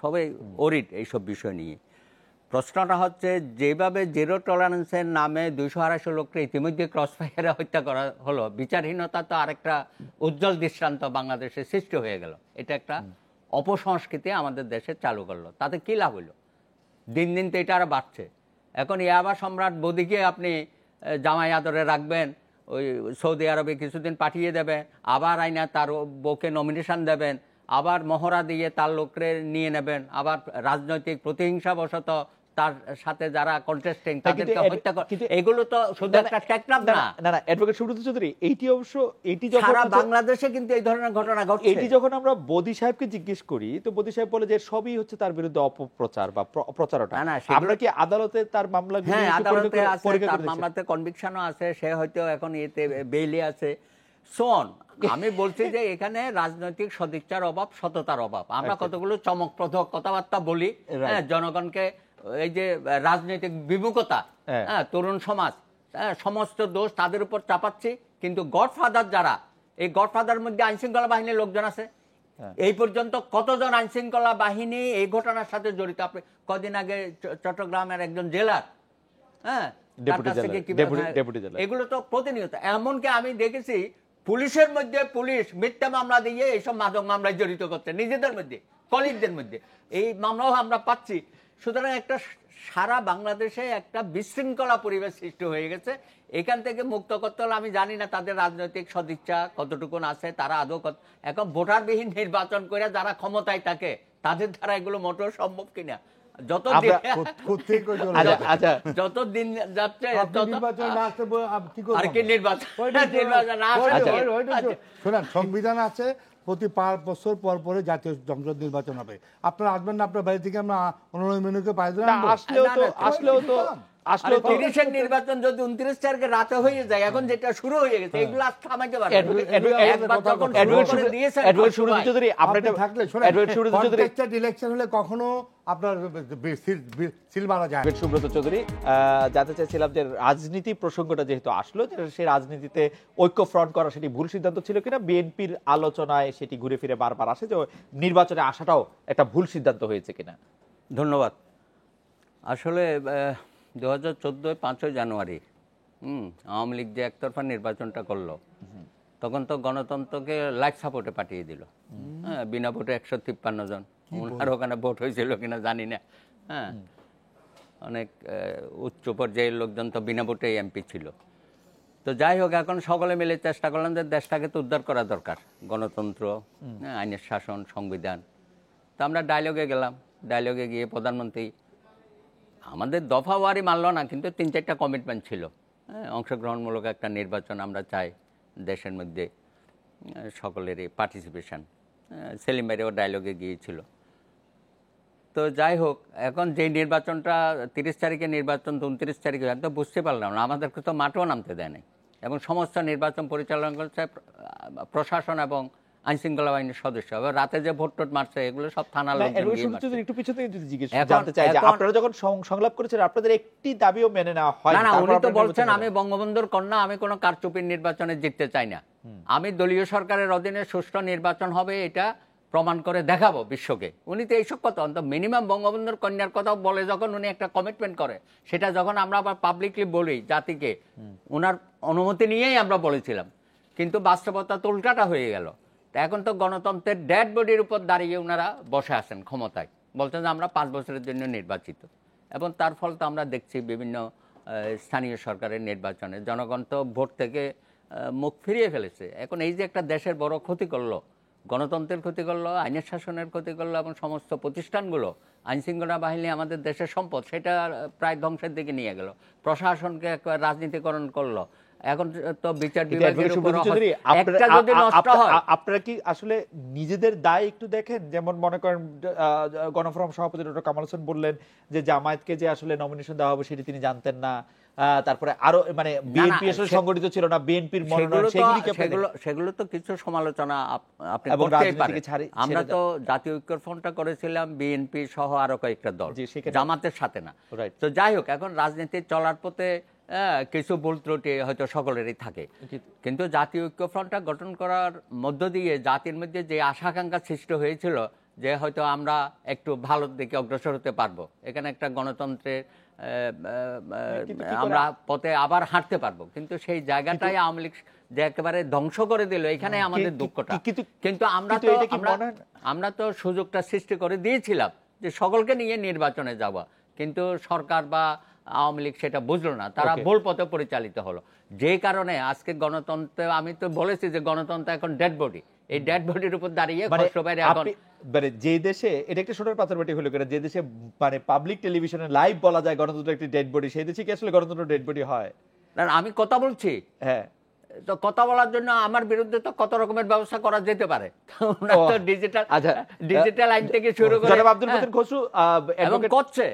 সবাই অরিড এইসব বিষয় নিয়ে। প্রশ্নটা হচ্ছে, যেভাবে জিরো টলারেন্সের নামে 200-250 লোককে ইতিমধ্যে ক্রস ফায়ারে হত্যা করা হলো, বিচারহীনতা তো আরেকটা উজ্জ্বল দৃষ্টান্ত বাংলাদেশে সৃষ্টি হয়ে গেল। এটা একটা অপসংস্কৃতি আমাদের দেশে চালু করলো, তাতে কী লাভ হইল? দিন দিন তো এটা আরও বাড়ছে। এখন ইয়াবা সম্রাট বদিকে আপনি জামাই আদরে রাখবেন, ওই সৌদি আরবে কিছুদিন পাঠিয়ে দেবেন, আবার আইনা তার বউকে নমিনেশন দেবেন, আবার মহড়া দিয়ে তার লোকরে নিয়ে নেবেন, আবার রাজনৈতিক প্রতিহিংসাবশত তার সাথে যারা কন্টেস্টিং তাদেরকে হত্যা করে। এগুলো তো শুধু একটা টেকনাফ না, না না, অ্যাডভোকেট সুব্রত চৌধুরী, এইটি যখন সারা বাংলাদেশে কিন্তু এই ধরনের ঘটনা ঘটছে। এইটি যখন আমরা বদি সাহেবকে জিজ্ঞেস করি, তো বদি সাহেব বলে যে সবই হচ্ছে তার বিরুদ্ধে অপপ্রচার বা প্রচারণা। না, সেগুলো- আমরা কি আদালতে তার মামলাগুলো হ্যাঁ, একটু আদালতে পরীক্ষা আছে, করে তার দেখেছি? মামলাতে কনভিকশনও আছে, সে হয়তো এখন এতে বেইলে আছে, সোন। আমি বলছি যে এখানে রাজনৈতিক সদিচ্ছার অভাব, সততার অভাব। আমরা কতগুলো চমকপ্রদ কথাবার্তা বলি, হ্যাঁ, জনগণকে এই যে রাজনৈতিক বিমুখতা, হ্যাঁ, তরুণ সমাজ, হ্যাঁ, সমস্ত দোষ তাদের উপর চাপাচ্ছি। কিন্তু গডফাদার যারা, এই গডফাদার মধ্যে আইনশৃঙ্খলা বাহিনীর লোকজন আছে। এই পর্যন্ত কতজন আইনশৃঙ্খলা বাহিনী এই ঘটনার সাথে জড়িত? আপনি কদিন আগে চট্টগ্রামের একজন জেলার, হ্যাঁ, তার কাছ থেকে ডেপুটি জেলার। এগুলো তো প্রতিনিয়ত। এমনকি আমি দেখেছি পুলিশের মধ্যে পুলিশ মিথ্যা মামলা দিয়ে এইসব মাদক মামলায় জড়িত করছে, নিজেদের মধ্যে, কলিগদের মধ্যে। এই মামলাও আমরা পাচ্ছি। সুতরাং একটা সারা বাংলাদেশে একটা বিশৃঙ্খলা পরিবেশ সৃষ্টি হয়ে গেছে। এখান থেকে মুক্ত করতে হলে আমি জানি না তাদের রাজনৈতিক সদিচ্ছা কতটুকুন আছে, তারা আদৌ এখন ভোটারবিহীন নির্বাচন করে যারা ক্ষমতায় থাকে তাদের দ্বারা এগুলো মোটেও সম্ভব কিনা। যত দিন যাচ্ছে শোনেন, সংবিধান আছে, প্রতি 5 বছর পর পরে জাতীয় সংসদ নির্বাচন হবে। আপনারা আসবেন না আপনার বাড়ি থেকে? আমরা 19 মিনিটকে পাইলাম আসলেও তো 30-এর নির্বাচন যদি 29 তারিখে রাতে হয়ে যায়, এখন যেটা শুরু হয়ে গেছে, এগুলো আর থামাইতে পারবে না। একবার যখন শুরু করে দিয়েছেন, অ্যাডভোকেট সুব্রত চৌধুরী, আপনি থাকলে অ্যাডভোকেট ইলেকশন হলে কখনো আপনার সিল মারা যায়। সুব্রত চৌধুরী, জানতে চাইছিলাম যে রাজনীতি প্রসঙ্গটা যেহেতু আসলো, সেই রাজনীতিতে ঐক্য ফ্রন্ট করা সেটি ভুল সিদ্ধান্ত ছিল কিনা? বিএনপির আলোচনায় সেটি ঘুরে ফিরে বারবার আসে যে নির্বাচনে আসাটাও একটা ভুল সিদ্ধান্ত হয়েছে কিনা। ধন্যবাদ। আসলে 2014 5ই জানুয়ারি আওয়ামী লীগ যে একতরফা নির্বাচনটা করলো, তখন তো গণতন্ত্রকে লাইফ সাপোর্টে পাঠিয়ে দিল। হ্যাঁ, বিনা ভোটে 153 জন। ওনার ওখানে ভোট হয়েছিল কিনা জানি না। হ্যাঁ, অনেক উচ্চ পর্যায়ের লোকজন তো বিনা ভোটে এমপি ছিল। তো যাই হোক, এখন সকলে মিলে চেষ্টা করলাম যে দেশটাকে তো উদ্ধার করা দরকার, গণতন্ত্র, আইনের শাসন, সংবিধান। তো আমরা ডায়লগে গেলাম। ডায়লগে গিয়ে প্রধানমন্ত্রী আমাদের দফাওয়ারি মানল না, কিন্তু 3-4টা কমিটমেন্ট ছিল হ্যাঁ, অংশগ্রহণমূলক একটা নির্বাচন আমরা চাই দেশের মধ্যে, সকলেরই পার্টিসিপেশন। সেলিম ভাইও ডায়লগে গিয়েছিল। তো যাই হোক, এখন যে নির্বাচনটা 30 তারিখে নির্বাচন, 29 তারিখে একদম বুঝতে পারলাম না, আমাদেরকে তো মাঠেও নামতে দেয় নাই, এবং সমস্ত নির্বাচন পরিচালনা করছে প্রশাসন এবং আইনশৃঙ্খলা বাহিনীর সদস্য। এবার রাতে যে ভোট টোট মারছে এগুলো সব থানার লোকজন গিয়ে মারছে। একটু পিছনে যদি জিজ্ঞেস এখন- জানতে চাই যে এখন- আপনারা যখন সংলাপ করেছেন আপনাদের একটি দাবিও মেনে নেওয়া হয় না, তারপর উনি তো আপনারা বলছেন নির্বাচন আমি বঙ্গবন্ধুর কন্যা, আমি কোনো কারচুপির নির্বাচনে জিততে চাই না, আমি দলীয় সরকারের অধীনে সুষ্ঠু নির্বাচন হবে এটা প্রমাণ করে দেখাবো বিশ্বকে। উনি তো এইসব কথা অন্তত মিনিমাম বঙ্গবন্ধুর কন্যার কথাও বলে, যখন উনি একটা কমিটমেন্ট করে, সেটা যখন আমরা আবার পাবলিকলি বলি জাতিকে, ওনার অনুমতি নিয়েই আমরা বলেছিলাম, কিন্তু বাস্তবতা তো উল্টাটা হয়ে গেল। তা এখন তো গণতন্ত্রের ডেড বডির উপর দাঁড়িয়ে ওনারা বসে আছেন ক্ষমতায়, বলছেন যে আমরা 5 বছরের জন্য নির্বাচিত, এবং তার ফল তো আমরা দেখছি বিভিন্ন স্থানীয় সরকারের নির্বাচনে জনগণ তো ভোট থেকে মুখ ফিরিয়ে ফেলেছে। এখন এই যে একটা দেশের বড় ক্ষতি করলো, গণতন্ত্রের ক্ষতি করলো, আইনের শাসনের ক্ষতি করলো, এবং সমস্ত প্রতিষ্ঠানগুলো, আইনশৃঙ্খলা বাহিনী আমাদের দেশের সম্পদ, সেটা প্রায় ধ্বংসের দিকে নিয়ে গেল, প্রশাসনকে রাজনীতিকরণ করলো। এখন তো বিচার বিভাগের উপর একটা যদি নষ্ট হয়, আপনারা কি আসলে নিজেদের দায় একটু দেখেন? যেমন মনে করেন গণফোরাম সভাপতি ডক্টর কামাল হোসেন বললেন যে জামায়াতকে যে আসলে নমিনেশন দেওয়া হবে সেটি তিনি জানতেন না, তারপরে আরো মানে বিএনপি আসলে সংগঠিত ছিল না, বিএনপির মনোনয়ন সেগুলো তো কিছু সমালোচনা আপনি এবং করতেই রাজনীতিকে পারেন। ছেড়ে আমরা তো জাতীয় ঐক্যের ফ্রন্টটা করেছিলাম বিএনপি সহ আরো কয়েকটা দল, জি, সেখানে- জামাতের সাথে না। Right. তো যাই হোক, এখন রাজনীতি চলার পথে কিছু ভুল ত্রুটি হয়তো সকলেরই থাকে, কিন্তু জাতীয় ঐক্য ফ্রন্টটা গঠন করার মধ্য দিয়ে জাতির মধ্যে যে আশা-আকাঙ্ক্ষা সৃষ্টি হয়েছিল যে হয়তো আমরা একটু ভালোর দিকে অগ্রসর হতে পারবো, এখানে একটা গণতন্ত্রের আমরা পথে আবার হাঁটতে পারবো, কিন্তু সেই জায়গাটাই আওয়ামী লীগ যে একেবারে ধ্বংস করে দিল, এখানে আমাদের দুঃখটা। কিন্তু আমরা তো সুযোগটা সৃষ্টি করে দিয়েছিলাম যে সকলকে নিয়ে নির্বাচনে যাওয়া, কিন্তু সরকার বা আওয়ামী লীগ সেটা বুঝলো না, তারা ভুল পথে পরিচালিত হলো। যে কারণে আজকে গণতন্ত্র, আমি তো বলেছি যে গণতন্ত্র এখন ডেড বডি, এই ডেড বডির উপর দাঁড়িয়ে খসরুভাইয়ের এখন মানে যে দেশে এটা একটা সোনার পাথর বাটি হলো কেন, যে দেশে মানে পাবলিক টেলিভিশনে লাইভ বলা যায় গণতন্ত্র একটি ডেড বডি, সেই দেশে কি আসলে গণতন্ত্র ডেড বডি হয়? না, আমি কথা বলছি, হ্যাঁ, তো কথা বলার জন্য আমার বিরুদ্ধে তো কত রকমের ব্যবস্থা করা যেতে পারে। ডিজিটাল আইন থেকে শুরু করে জনাব আব্দুল মতিন খসরু এবং করছে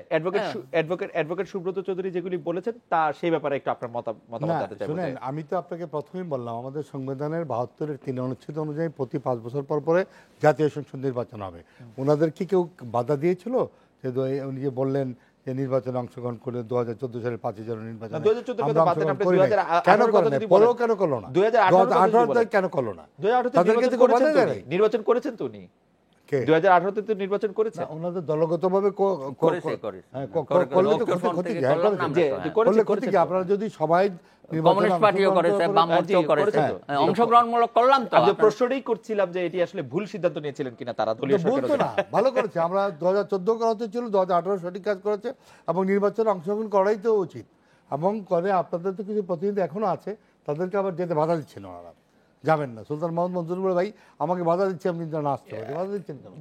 অ্যাডভোকেট সুব্রত চৌধুরী যেগুলি বলেছেন তা সেই ব্যাপারে একটু আপনার মতামত জানতে চাইবো। শুনেন, আমি তো আপনাকে প্রথমেই বললাম আমাদের সংবিধানের 72-এর 3 অনুচ্ছেদ অনুযায়ী প্রতি 5 বছর পর পরে জাতীয় সংসদ নির্বাচন হবে। ওনাদের কি কেউ বাধা দিয়েছিল? যে উনি যে বললেন যে নির্বাচনে অংশগ্রহণ করলে 2014 সালের 5 জানুয়ারি নির্বাচন কেন করলো না? 2018 কেন করলো না? নির্বাচন করেছেন তো উনি 2018-তে তো নির্বাচন করেছেন ওনাদের দলগতভাবে আপনারা যদি সবাই কমিউনিস্ট পার্টিও করেছে, বাম মঞ্চও করেছে, অংশগ্রহণমূলক করলাম তো। আমি প্রশ্নটাই করছিলাম যে এটি আসলে ভুল সিদ্ধান্ত নিয়েছিলেন কিনা তারা, দলীয় সরকার না ভালো করেছে। আমরা 2014 করাতে ছিল, 2018 সঠিক কাজ করেছে, এবং নির্বাচনে অংশগ্রহণ করাই তো উচিত। এবং করে আপনাদের তো কিছু প্রতিনিধি এখনো আছে, তাদেরকে আবার যেতে বাধা দিচ্ছেন ওনারা, যাবেন না। সুলতান মোহাম্মদ মঞ্জুর ভাই আমাকে বাধা দিচ্ছে, আপনি না আসতে পারেন, বাধা দিচ্ছেন কেন?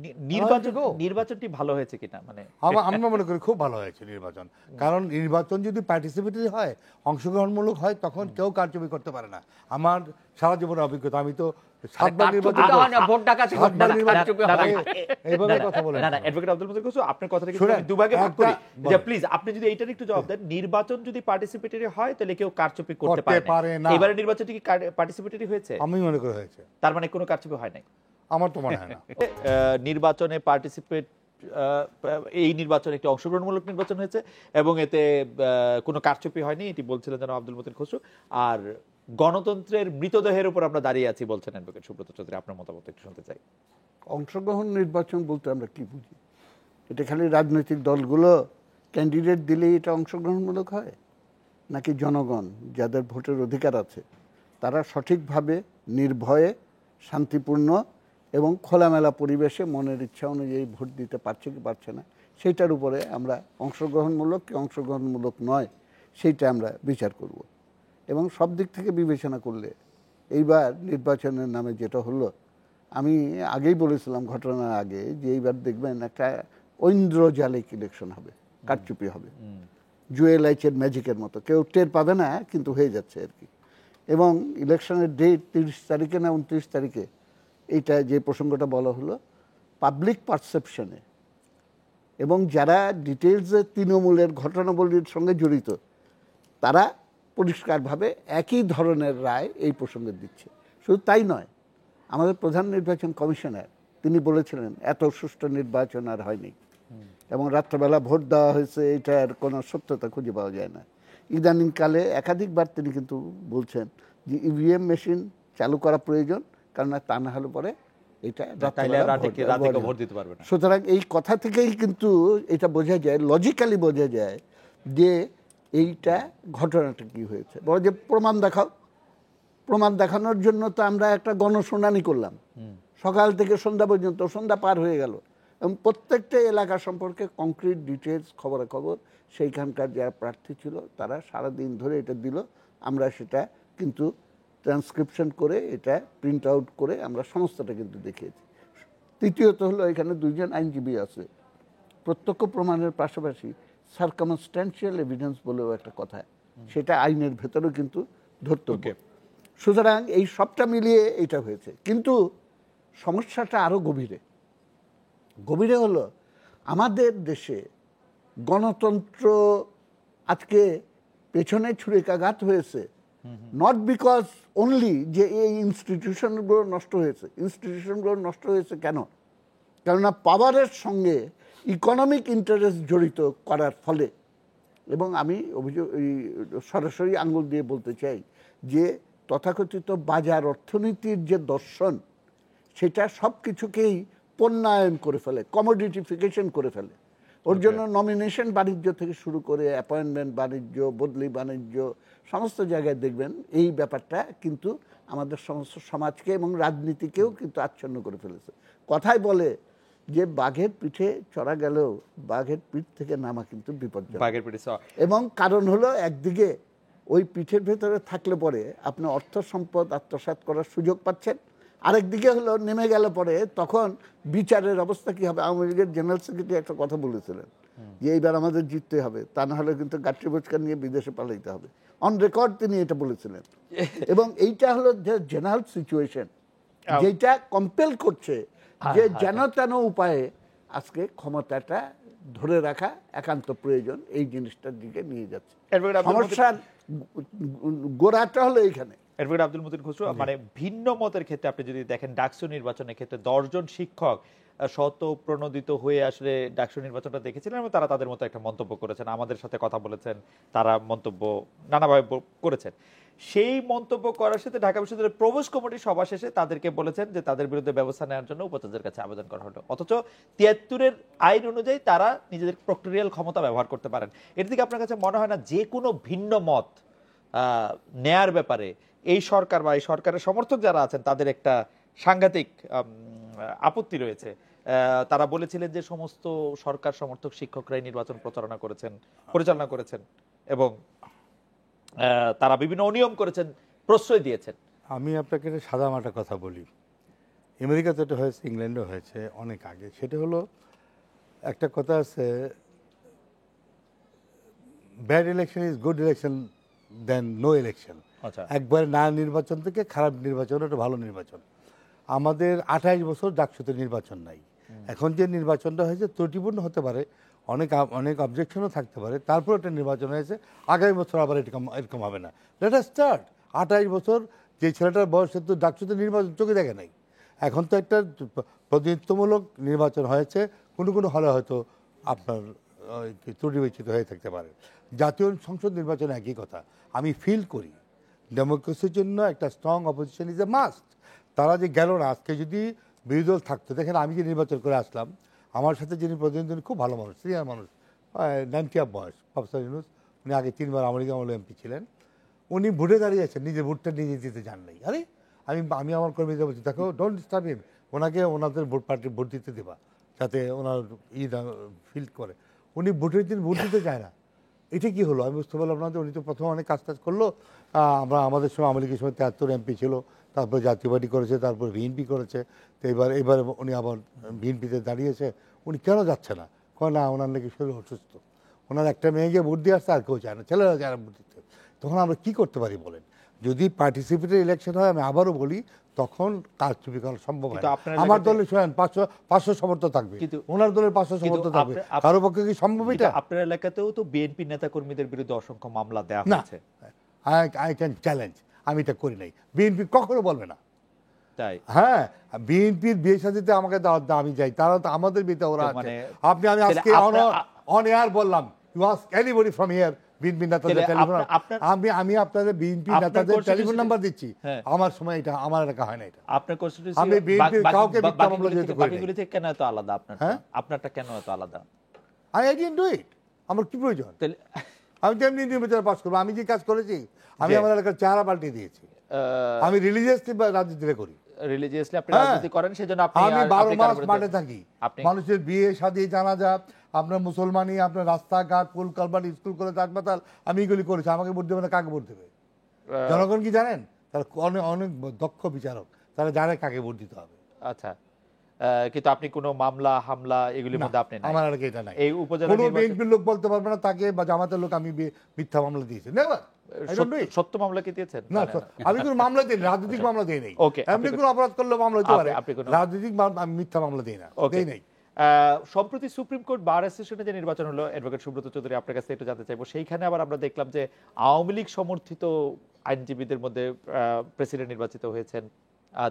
নির্বাচনটি ভালো হয়েছে কিনা, মানে আমরা মনে করি খুব ভালো হয়েছে নির্বাচন। কারণ নির্বাচন যদি পার্টিসিপেটরি হয়, অংশগ্রহণমূলক হয়, তখন কেউ কারচুপি করতে পারে না। আমার সারা জীবনের অভিজ্ঞতা, আমি তো 7বার নির্বাচন এইভাবে কথা বলেন। অ্যাডভোকেট আব্দুল মতিন খসরু, আপনার কথাটা কিন্তু আমি দুভাগে ভাগ করি যে প্লিজ আপনি যদি এইটার একটু জবাব দেন। নির্বাচন যদি পার্টিসিপেটরি হয় তাহলে কেউ কারচুপি করতে পারে না। এবারে নির্বাচনটি কি পার্টিসিপেটরি হয়েছে? আমি মনে করি হয়েছে। তার মানে কোনো কারচুপি হয় নাই? আমার তো মনে হয় না। নির্বাচনে পার্টিসিপেট, এই নির্বাচন একটি অংশগ্রহণমূলক নির্বাচন হয়েছে এবং এতে কোনো কারচুপি হয়নি, এটি বলছিলেন জনাব আব্দুল মতিন খসরু। আর গণতন্ত্রের মৃতদেহের উপর আমরা দাঁড়িয়ে আছি বলছেন অ্যাডভোকেট সুব্রত চৌধুরী, আপনার মতামত একটু শুনতে চাই। অংশগ্রহণ নির্বাচন বলতে আমরা কি বুঝি? এটা খালি রাজনৈতিক দলগুলো ক্যান্ডিডেট দিলেই এটা অংশগ্রহণমূলক হয়, নাকি জনগণ যাদের ভোটের অধিকার আছে তারা সঠিকভাবে নির্ভয়ে শান্তিপূর্ণ এবং খোলামেলা পরিবেশে মনের ইচ্ছা অনুযায়ী ভোট দিতে পারছে কি পারছে না, সেইটার উপরে আমরা অংশগ্রহণমূলক কি অংশগ্রহণমূলক নয় সেইটা আমরা বিচার করব। এবং সব দিক থেকে বিবেচনা করলে এইবার নির্বাচনের নামে যেটা হলো, আমি আগেই বলেছিলাম ঘটনার আগে যে এইবার দেখবেন একটা ঐন্দ্রজালিক ইলেকশন হবে, কারচুপি হবে। জুয়েল আইচের ম্যাজিকের মতো, কেউ টের পাবে না কিন্তু হয়ে যাচ্ছে আর কি। এবং ইলেকশনের ডেট 30 তারিখে না 29 তারিখে, এইটা যে প্রসঙ্গটা বলা হলো, পাবলিক পারসেপশনে এবং যারা ডিটেলসে তৃণমূলের ঘটনাবলীর সঙ্গে জড়িত তারা পরিষ্কারভাবে একই ধরনের রায় এই প্রসঙ্গে দিচ্ছে। শুধু তাই নয়, আমাদের প্রধান নির্বাচন কমিশনার তিনি বলেছিলেন এত সুষ্ঠু নির্বাচন আর হয়নি, এবং রাত্রেবেলা ভোট দেওয়া হয়েছে, এটার কোনো সত্যতা খুঁজে পাওয়া যায় না। ইদানিংকালে একাধিকবার তিনি কিন্তু বলছেন যে ইভিএম মেশিন চালু করা প্রয়োজন, কারণ তা না হলে পরে এটা ভোট দিতে পারবে না। সুতরাং এই কথা থেকেই কিন্তু এটা বোঝা যায়, লজিক্যালি বোঝা যায় যে এইটা ঘটনাটা কি হয়েছে। বড় যে প্রমাণ দেখাও, প্রমাণ দেখানোর জন্য তো আমরা একটা গণশুনানি করলাম সকাল থেকে সন্ধ্যা পর্যন্ত, সন্ধ্যা পার হয়ে গেল, এবং প্রত্যেকটা এলাকা সম্পর্কে কংক্রিট ডিটেলস খবরাখবর সেইখানকার যারা প্রার্থী ছিল তারা সারাদিন ধরে এটা দিল। আমরা সেটা কিন্তু ট্রান্সক্রিপশন করে, এটা প্রিন্ট আউট করে আমরা সমস্তটা কিন্তু দেখিয়েছি। তৃতীয়ত হলো এখানে 2 জন আইনজীবী আছে, প্রত্যক্ষ প্রমাণের পাশাপাশি সার্কামস্ট্যান্সিয়াল এভিডেন্স বলেও একটা কথা, সেটা আইনের ভেতরেও কিন্তু ধর্তব্য। সুতরাং এই সবটা মিলিয়ে এটা হয়েছে। কিন্তু সমস্যাটা আরও গভীরে হলো আমাদের দেশে গণতন্ত্র আজকে পেছনে ছুরিকাঘাত হয়েছে, নট বিকজ অনলি যে এই ইনস্টিটিউশনগুলো নষ্ট হয়েছে। ইনস্টিটিউশনগুলো নষ্ট হয়েছে কেন? কেননা পাওয়ারের সঙ্গে ইকোনমিক ইন্টারেস্ট জড়িত করার ফলে, এবং আমি সরাসরি আঙুল দিয়ে বলতে চাই যে তথাকথিত বাজার অর্থনীতির যে দর্শন, সেটা সব কিছুকেই পণ্যায়ন করে ফেলে, কমোডিটিফিকেশন করে ফেলে। ওর জন্য নমিনেশন বাণিজ্য থেকে শুরু করে অ্যাপয়েন্টমেন্ট বাণিজ্য, বদলি বাণিজ্য, সমস্ত জায়গায় দেখবেন এই ব্যাপারটা কিন্তু আমাদের সমস্ত সমাজকে এবং রাজনীতিকেও কিন্তু আচ্ছন্ন করে ফেলেছে। কথায় বলে যে বাঘের পিঠে চড়া গেলেও বাঘের পিঠ থেকে নামা কিন্তু বিপজ্জনক। এবং কারণ হলো একদিকে ওই পিঠের ভেতরে থাকলে পরে আপনি অর্থ সম্পদ আত্মসাৎ করার সুযোগ পাচ্ছেন, আরেকদিকে হলো নেমে গেলে পরে তখন বিচারের অবস্থা কি হবে। আওয়ামী লীগের জেনারেল সেক্রেটারি একটা কথা বলেছিলেন যে এইবার আমাদের জিততে হবে, তা না হলে কিন্তু গাঠি বোচকা নিয়ে বিদেশে পালাইতে হবে। অন রেকর্ড তিনি এটা বলেছিলেন। এবং এইটা হলো যে জেনারেল সিচুয়েশন, যেটা কম্পেল করছে যে যেন তেন উপায়ে আজকে ক্ষমতাটা ধরে রাখা একান্ত প্রয়োজন, এই জিনিসটার দিকে নিয়ে যাচ্ছে। সমস্যার গোড়াটা হলো এইখানে। অ্যাডভোকেট আব্দুল মতিন খসরু, মানে ভিন্ন মতের ক্ষেত্রে আপনি যদি দেখেন ডাকসু নির্বাচনের ক্ষেত্রে 10 জন শিক্ষক শতপ্রণোদিত হয়ে আসলে ডাকসু নির্বাচনটা দেখেছিলেন এবং তারা তাদের মতো একটা মন্তব্য করেছেন, আমাদের সাথে কথা বলেছেন, তারা মন্তব্য নানাভাবে করেছেন। সেই মন্তব্য করার সাথে ঢাকা বিশ্ববিদ্যালয়ের প্রবেশ কমিটির সভা শেষে তাদেরকে বলেছেন যে তাদের বিরুদ্ধে ব্যবস্থা নেওয়ার জন্য উপাচার্যের কাছে আবেদন করা হলো, অথচ 73-এর আইন অনুযায়ী তারা নিজেদের প্রক্টোরিয়াল ক্ষমতা ব্যবহার করতে পারেন। এর দিকে আপনার কাছে মনে হয় না যে কোনো ভিন্ন মত নেয়ার ব্যাপারে এই সরকার বা এই সরকারের সমর্থক যারা আছেন তাদের একটা সাংঘাতিক আপত্তি রয়েছে? তারা বলেছিলেন যে সমস্ত সরকার সমর্থক শিক্ষকরাই নির্বাচন পরিচালনা করেছেন এবং তারা বিভিন্ন অনিয়ম করেছেন, প্রশ্রয় দিয়েছেন। আমি আপনাকে একটা সাদামাটা কথা বলি। আমেরিকাতে এটা হয়েছে, ইংল্যান্ডে হয়েছে অনেক আগে। সেটা হলো, একটা কথা আছে, bad election is good election then no election. একবার না নির্বাচন থেকে খারাপ নির্বাচন একটা ভালো নির্বাচন। আমাদের 28 বছর ডাকসুতে নির্বাচন নাই। এখন যে নির্বাচনটা হয়েছে ত্রুটিপূর্ণ হতে পারে, অনেক অবজেকশনও থাকতে পারে, তারপর একটা নির্বাচন হয়েছে। আগামী বছর আবার এরকম হবে না। Let us start. 28 বছর যে ছেলেটার বয়স তো ডাকসুতে নির্বাচন চোখে দেখে নাই। এখন তো একটা প্রতিনিধিত্বমূলক নির্বাচন হয়েছে, কোনো হলে হয়তো আপনার ত্রুটি বিচ্যুত হয়ে থাকতে পারে। জাতীয় সংসদ নির্বাচন একই কথা। আমি ফিল করি ডেমোক্রেসির জন্য একটা strong opposition is a must. তারা যে গেল না, আজকে যদি বিরোধী দল থাকতো, দেখেন আমি যে নির্বাচন করে আসলাম, আমার সাথে যিনি প্রতিনিধি খুব ভালো মানুষ, সিনিয়র মানুষ, 90 আপ বয়স, প্রফেসর ইউনূস, উনি আগে 3 বার আমেরিকা আমলে এমপি ছিলেন। উনি ভোটে দাঁড়িয়েছেন, নিজের ভোটটা নিজে দিতে যান নাই। আরে আমি আমার কর্মীদের বলছি, দেখো ডোন্ট ডিস্টার্ব হিম, ওনাকে ওনাদের পার্টির ভোট দিতে দেবা, যাতে ওনার ফিল করে। উনি ভোটের দিন ভোট দিতে যায় না। এটা কি হলো? আমি বুঝতে পারলাম না যে উনি তো প্রথমে অনেক কাজ করলো। আমাদের সময় আওয়ামী লীগের সময় 73 এমপি ছিল, তারপর জাতীয় পার্টি করেছে, তারপর বিএনপি করেছে। তো এবার উনি আবার বিএনপিতে দাঁড়িয়েছে। উনি কেন যাচ্ছে না? কয় না, ওনার নাকি শরীর অসুস্থ। ওনার একটা মেয়েকে ভোট দিয়ে আসছে, আর কেউ চায় না, ছেলেরা যারা ভোট দিতে। তখন আমরা কি করতে পারি বলেন? যদি পার্টিসিপেটরি ইলেকশন হয়, আমি আবারও বলি, তখন কারচুপি করা সম্ভব হয় কিন্তু না। আপনার আমার এলাকাতে- দলে শোনেন 500 সমর্থন থাকবে, কিন্তু ওনার দলের 500 সমর্থন থাকবে, কারো পক্ষে কি সম্ভব এটা? আপনার এলাকাতেও তো বিএনপি নেতা কর্মীদের বিরুদ্ধে অসংখ্য মামলা দেওয়া না, হয়েছে, আই ক্যান চ্যালেঞ্জ, আমি এটা করি নাই। বিএনপি কখনো বলবে না। তাই হ্যাঁ, বিএনপির বিয়ে সাথে আমাকে দাওয়াত দাও, আমি যাই, তারা তো আমাদের বিয়েতে ওরা আছে। মানে আমি তাহলে আজকে অন এয়ার বললাম, you ask anybody from here, BNP নেতাদের তাহলে টেলিফোন, আপনার- আমি আপনাদের বিএনপি আপনার নেতাদের টেলিফোন constituency- নাম্বার দিচ্ছি। হ্যাঁ। আমার সময় এটা, আমার এলাকা হয় না এটা। আপনার কনস্টিটিউয়েন্সি আমি BNP র কাউকে মিথ্যা মামলা যেতে করি নাই। বাকিগুলি থেকে কেন এত আলাদা আপনার? হ্যাঁ? আপনারটা কেন এত আলাদা? I didn't do it. আমার কি প্রয়োজন? তাহলে আমি তো এমনি নির্বাচনে পাস করবো। আমি যে কাজ করেছি, আমি যে- আমার এলাকার চেহারা পাল্টে দিয়েছি। আমি রিলিজিয়াসলি রাজনীতিটা করি। রিলিজিয়াসলি আপনি হ্যাঁ। রাজনীতি করেন, সেজন্য আপনি আমি আপনি 12 কারো মাস বিরুদ্ধে- মাঠে থাকি, আপনি মানুষের বিয়ে শাদী জানাজা, আপনার মুসলমানি, আপনার রাস্তাঘাট, স্কুল কালভার্ট, স্কুল কলেজ, হাসপাতাল, আমি এগুলি করেছি। আমাকে ভোট দেবে না, কাকে ভোট দেবে? জনগণ কি জানেন? তারা অনেক অনেক দক্ষ বিচারক, তারা জানে কাকে ভোট দিতে হবে। আচ্ছা, কিন্তু আপনি কোনো মামলা হামলা এগুলির না, মধ্যে আপনি নাই। আমার এলাকায় এটা নাই। এই উপজেলা কোনো নির্বাচন- বিএনপির লোক বলতে পারবে না তাকে বা জামাতের লোক আমি মিথ্যা মামলা দিয়েছি। নেভার। সত্য মামলা কি দিয়েছেন? না, জানেন না। আমি কোনো মামলা দিই, রাজনৈতিক মামলা দিই নাই। Okay, এমনি আপনি কোনো অপরাধ করলে মামলা হতে পারে, আপনি কোনো- রাজনৈতিক আমি মিথ্যা মামলা দিই না, Okay. দিই নাই। সম্প্রতি সুপ্রিম কোর্ট বার অ্যাসোসিয়েশনে যে নির্বাচন হলো, অ্যাডভোকেট সুব্রত চৌধুরী, আপনার কাছে একটু জানতে চাইবো, সেইখানে আবার আমরা দেখলাম যে আওয়ামী লীগ সমর্থিত আইনজীবীদের মধ্যে প্রেসিডেন্ট নির্বাচিত হয়েছেন,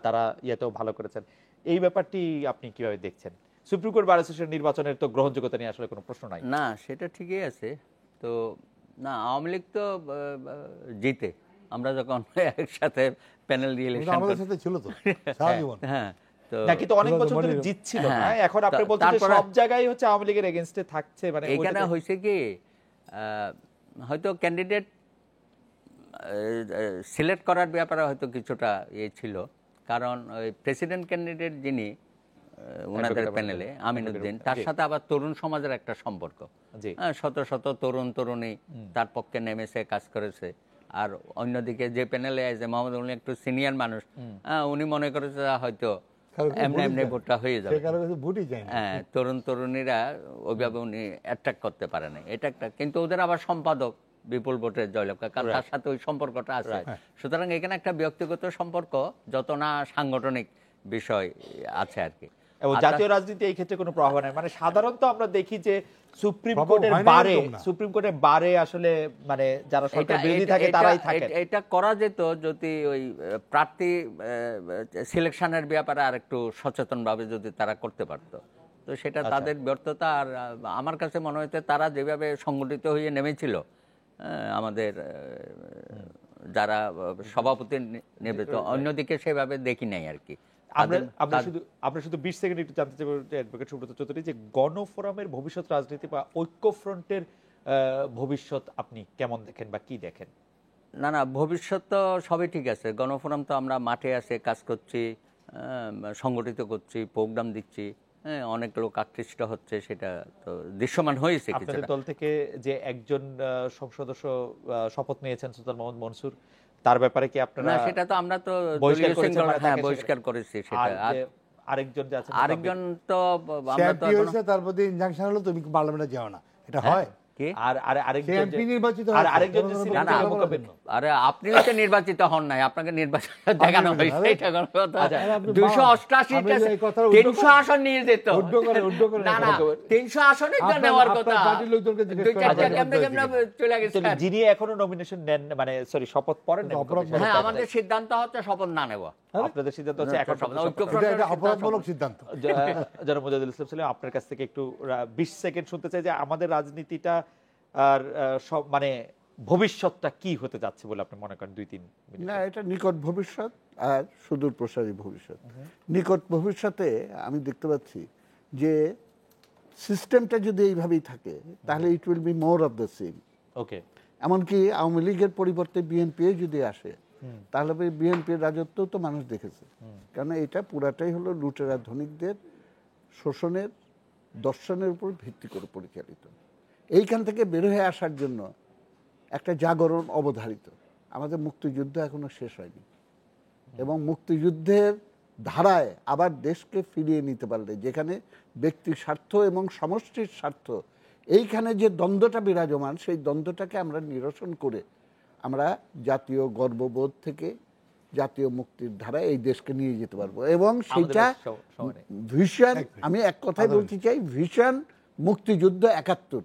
তারা ইয়েতেও ভালো করেছেন। এই ব্যাপারটি আপনি কিভাবে দেখছেন? সুপ্রিম কোর্ট বার অ্যাসোসিয়েশন নির্বাচনের তো গ্রহণযোগ্যতা নিয়ে আসলে কোনো প্রশ্ন নাই। না, সেটা ঠিকই আছে। তো না, আওয়ামী লীগ তো জিতে, আমরা যখন একসাথে প্যানেল দিয়ে কিন্তু ইলেকশন আমাদের সাথে ছিল তো সারা জীবন। হ্যাঁ, তো না, কিন্তু অনেক বছর ধরে মনে- জিতছিল না, হ্যাঁ। এখন আপনি বলছেন যে তারপরে- সব জায়গায় হচ্ছে আওয়ামী লীগের এগেইনস্টে থাকছে, মানে এইখানে ওইটাতে- হয়েছে কি, হয়তো ক্যান্ডিডেট সিলেক্ট করার ব্যাপারে হয়তো কিছুটা ইয়ে ছিল, কারণ ওই প্রেসিডেন্ট ক্যান্ডিডেট যিনি ওনাদের প্যানেলে আমিনুদ্দিন, তার সাথে আবার তরুণ সমাজের একটা সম্পর্ক। জি। শত শত তরুণ তরুণী তার পক্ষে নেমেছে, কাজ করেছে। আর অন্যদিকে যে প্যানেলে আছে মোহাম্মদ, উনি একটু সিনিয়র মানুষ, উনি মনে করেছে হয়তো এমনি এমনি ভোটটা হয়ে যাবে। সে কারো কাছে ভোটই যায় না। হ্যাঁ, তরুণ তরুণীরা ওইভাবে উনি অ্যাট্রাক্ট করতে পারে না, এটা একটা। কিন্তু ওদের আবার সম্পাদক বিপুল ভোটের জয়লক্ষ্য, কারণ তার সাথে ওই সম্পর্কটা আছে। সুতরাং এখানে একটা ব্যক্তিগত সম্পর্ক, যত না সাংগঠনিক বিষয় আছে আর কি। এবং আর জাতীয় রাজনীতি এই ক্ষেত্রে কোনো প্রভাব নাই, মানে সাধারণত আমরা দেখি যে সুপ্রিম প্রভাব কোর্টের হয় না বারে, এরকম না। সুপ্রিম কোর্টের বারে আসলে মানে যারা সরকার বিরোধী থাকে এটা- তারাই থাকে। এটা করা যেত যদি ওই প্রার্থী সিলেকশনের ব্যাপারে আর একটু সচেতন ভাবে যদি তারা করতে পারতো, তো সেটা তাদের ব্যর্থতা। আর আমার কাছে মনে হয়েছে তারা যেভাবে সংগঠিত হয়ে নেমেছিল, আমাদের যারা সভাপতি নির্বাচিত, অন্যদিকে সেভাবে দেখি নাই আর কি। আমরা শুধু 20 সেকেন্ড একটু জানতে চাইবো অ্যাডভোকেট সুব্রত চৌধুরী, যে গণফোরামের ভবিষ্যৎ রাজনীতি বা ঐক্যফ্রন্টের ভবিষ্যৎ আপনি কেমন দেখেন বা কি দেখেন? না না, ভবিষ্যৎ তো সবই ঠিক আছে। গণফোরাম তো আমরা মাঠে আসে কাজ করছি, সংগঠিত করছি, প্রোগ্রাম দিচ্ছি, হ্যাঁ, অনেক লোক আকৃষ্ট হচ্ছে, সেটা তো দৃশ্যমান হয়েছে আপনাদের কিছুটা। দল থেকে যে একজন সদস্য শপথ নিয়েছেন, সুলতান মোহাম্মদ মনসুর, তার ব্যাপারে কি আপনারা? না, সেটা তো আমরা তো বহিষ্কার দলীয় করেছেন, শৃঙ্খলা, মানে হ্যাঁ, তাকে বহিষ্কার করেছি সেটা। আর আর যে আরেকজন যে আছেন, আরেকজন তো সে আমরা তো এমপি এখনো- হয়েছে, তার প্রতি ইনজাংশন হলো তুমি পার্লামেন্টে যাও না, এটা হয়? কি? আর সে আরেকজন এমপি যে- নির্বাচিত আর হয়েছে, আরেকজন যে জনগণের সিলেক্ট না, না, হলো মোকাবিল। আরে আপনিও তো নির্বাচিত হন নাই, আপনাকে নির্বাচন দেখানো হয়েছে, এটা কোনো কথা? আচ্ছা, আপনি 288 আমি টা, এই কথার 300 আসন নিয়ে যেত। উড্ড করে না না, 300 আসনের জন্য নেওয়ার কথা। পার্টির লোকজনকে জিজ্ঞেস দুই করেন, চারটা পার্টির কেমনে লোকজনকে কেমনে চলে গেছে। যিনি এখনো নমিনেশন নেন, মানে সরি শপথ পড়েন না, অপরাধ commission। হ্যাঁ, আমাদের সিদ্ধান্ত হচ্ছে শপথ না নেওয়া। আপনাদের সিদ্ধান্ত হচ্ছে এখন শপথ না, শপথ। ঐক্যফ্রন্ট- এটা অপরাধমূলক সিদ্ধান্ত। যারা মুজাহিদুল ইসলাম ছিলেন, আপনার কাছ থেকে একটু 20 সেকেন্ড শুনতে চাই যে আমাদের রাজনীতিটা আর সব মানে ভবিষ্যৎটা কি হতে যাচ্ছে বলে আপনি মনে করেন? 2-3 মিনিট। না, এটা নিকট ভবিষ্যৎ আর সুদূর প্রসারী ভবিষ্যৎ। নিকট ভবিষ্যতে আমি দেখতে পাচ্ছি যে সিস্টেমটা যদি এইভাবেই থাকে তাহলে it will be more of the same. Okay, এমনকি আওয়ামী লীগের পরিবর্তে বিএনপি যদি আসে তাহলে বিএনপির রাজত্ব তো মানুষ দেখেছে, কারণ এটা পুরাটাই হলো লুটেরা ধনিকদের শোষণের দর্শনের উপর ভিত্তি করে পরিচালিত। এইখান থেকে বের হয়ে আসার জন্য একটা জাগরণ অবধারিত। আমাদের মুক্তিযুদ্ধ এখনো শেষ হয়নি, এবং মুক্তিযুদ্ধের ধারায় আবার দেশকে ফিরিয়ে নিতে পারলে, যেখানে ব্যক্তির স্বার্থ এবং সমষ্টির স্বার্থ এইখানে যে দ্বন্দ্বটা বিরাজমান, সেই দ্বন্দ্বটাকে আমরা নিরসন করে আমরা জাতীয় গর্ববোধ থেকে জাতীয় মুক্তির ধারা এই দেশকে নিয়ে যেতে পারবো। এবং সেটা সময় নেই। ভিশন, আমি এক কথাই বলতে চাই, ভিশন মুক্তিযুদ্ধ ৭১,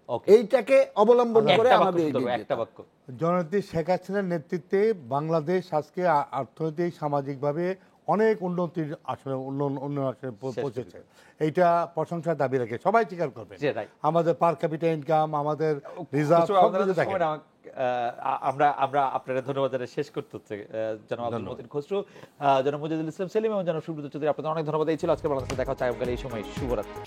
Okay. এইটাকে অবলম্বন করে একটা বাক্য আমাদের শুনতে হবে, এগিয়ে যেতে একটা হবে। বাক্য। জননেত্রী শেখ হাসিনার নেতৃত্বে বাংলাদেশ আজকে অর্থনৈতিক সামাজিকভাবে অনেক উন্নতির আসলে উন্নয়ন আসলে পৌঁছেছে। এইটা প্রশংসার দাবি রাখে, সবাই স্বীকার করবে। সেটাই। আমাদের পার ক্যাপিটা ইনকাম, আমাদের রিজার্ভ, খুচরো আমাদের হাতে সময় নেই। আমরা আপনারা ধন্যবাদ জানাই, শেষ করতে হচ্ছে। জনাব আব্দুল মতিন খসরু, জনাব মুজাহিদুল ইসলাম সেলিম এবং জনাব সুব্রত চৌধুরী, আপনাদের অনেক ধন্যবাদ। এই ছিল আজকে বাংলাদেশে দেখা হচ্ছে আগামীকাল এই সময়। শুভরাত্রি।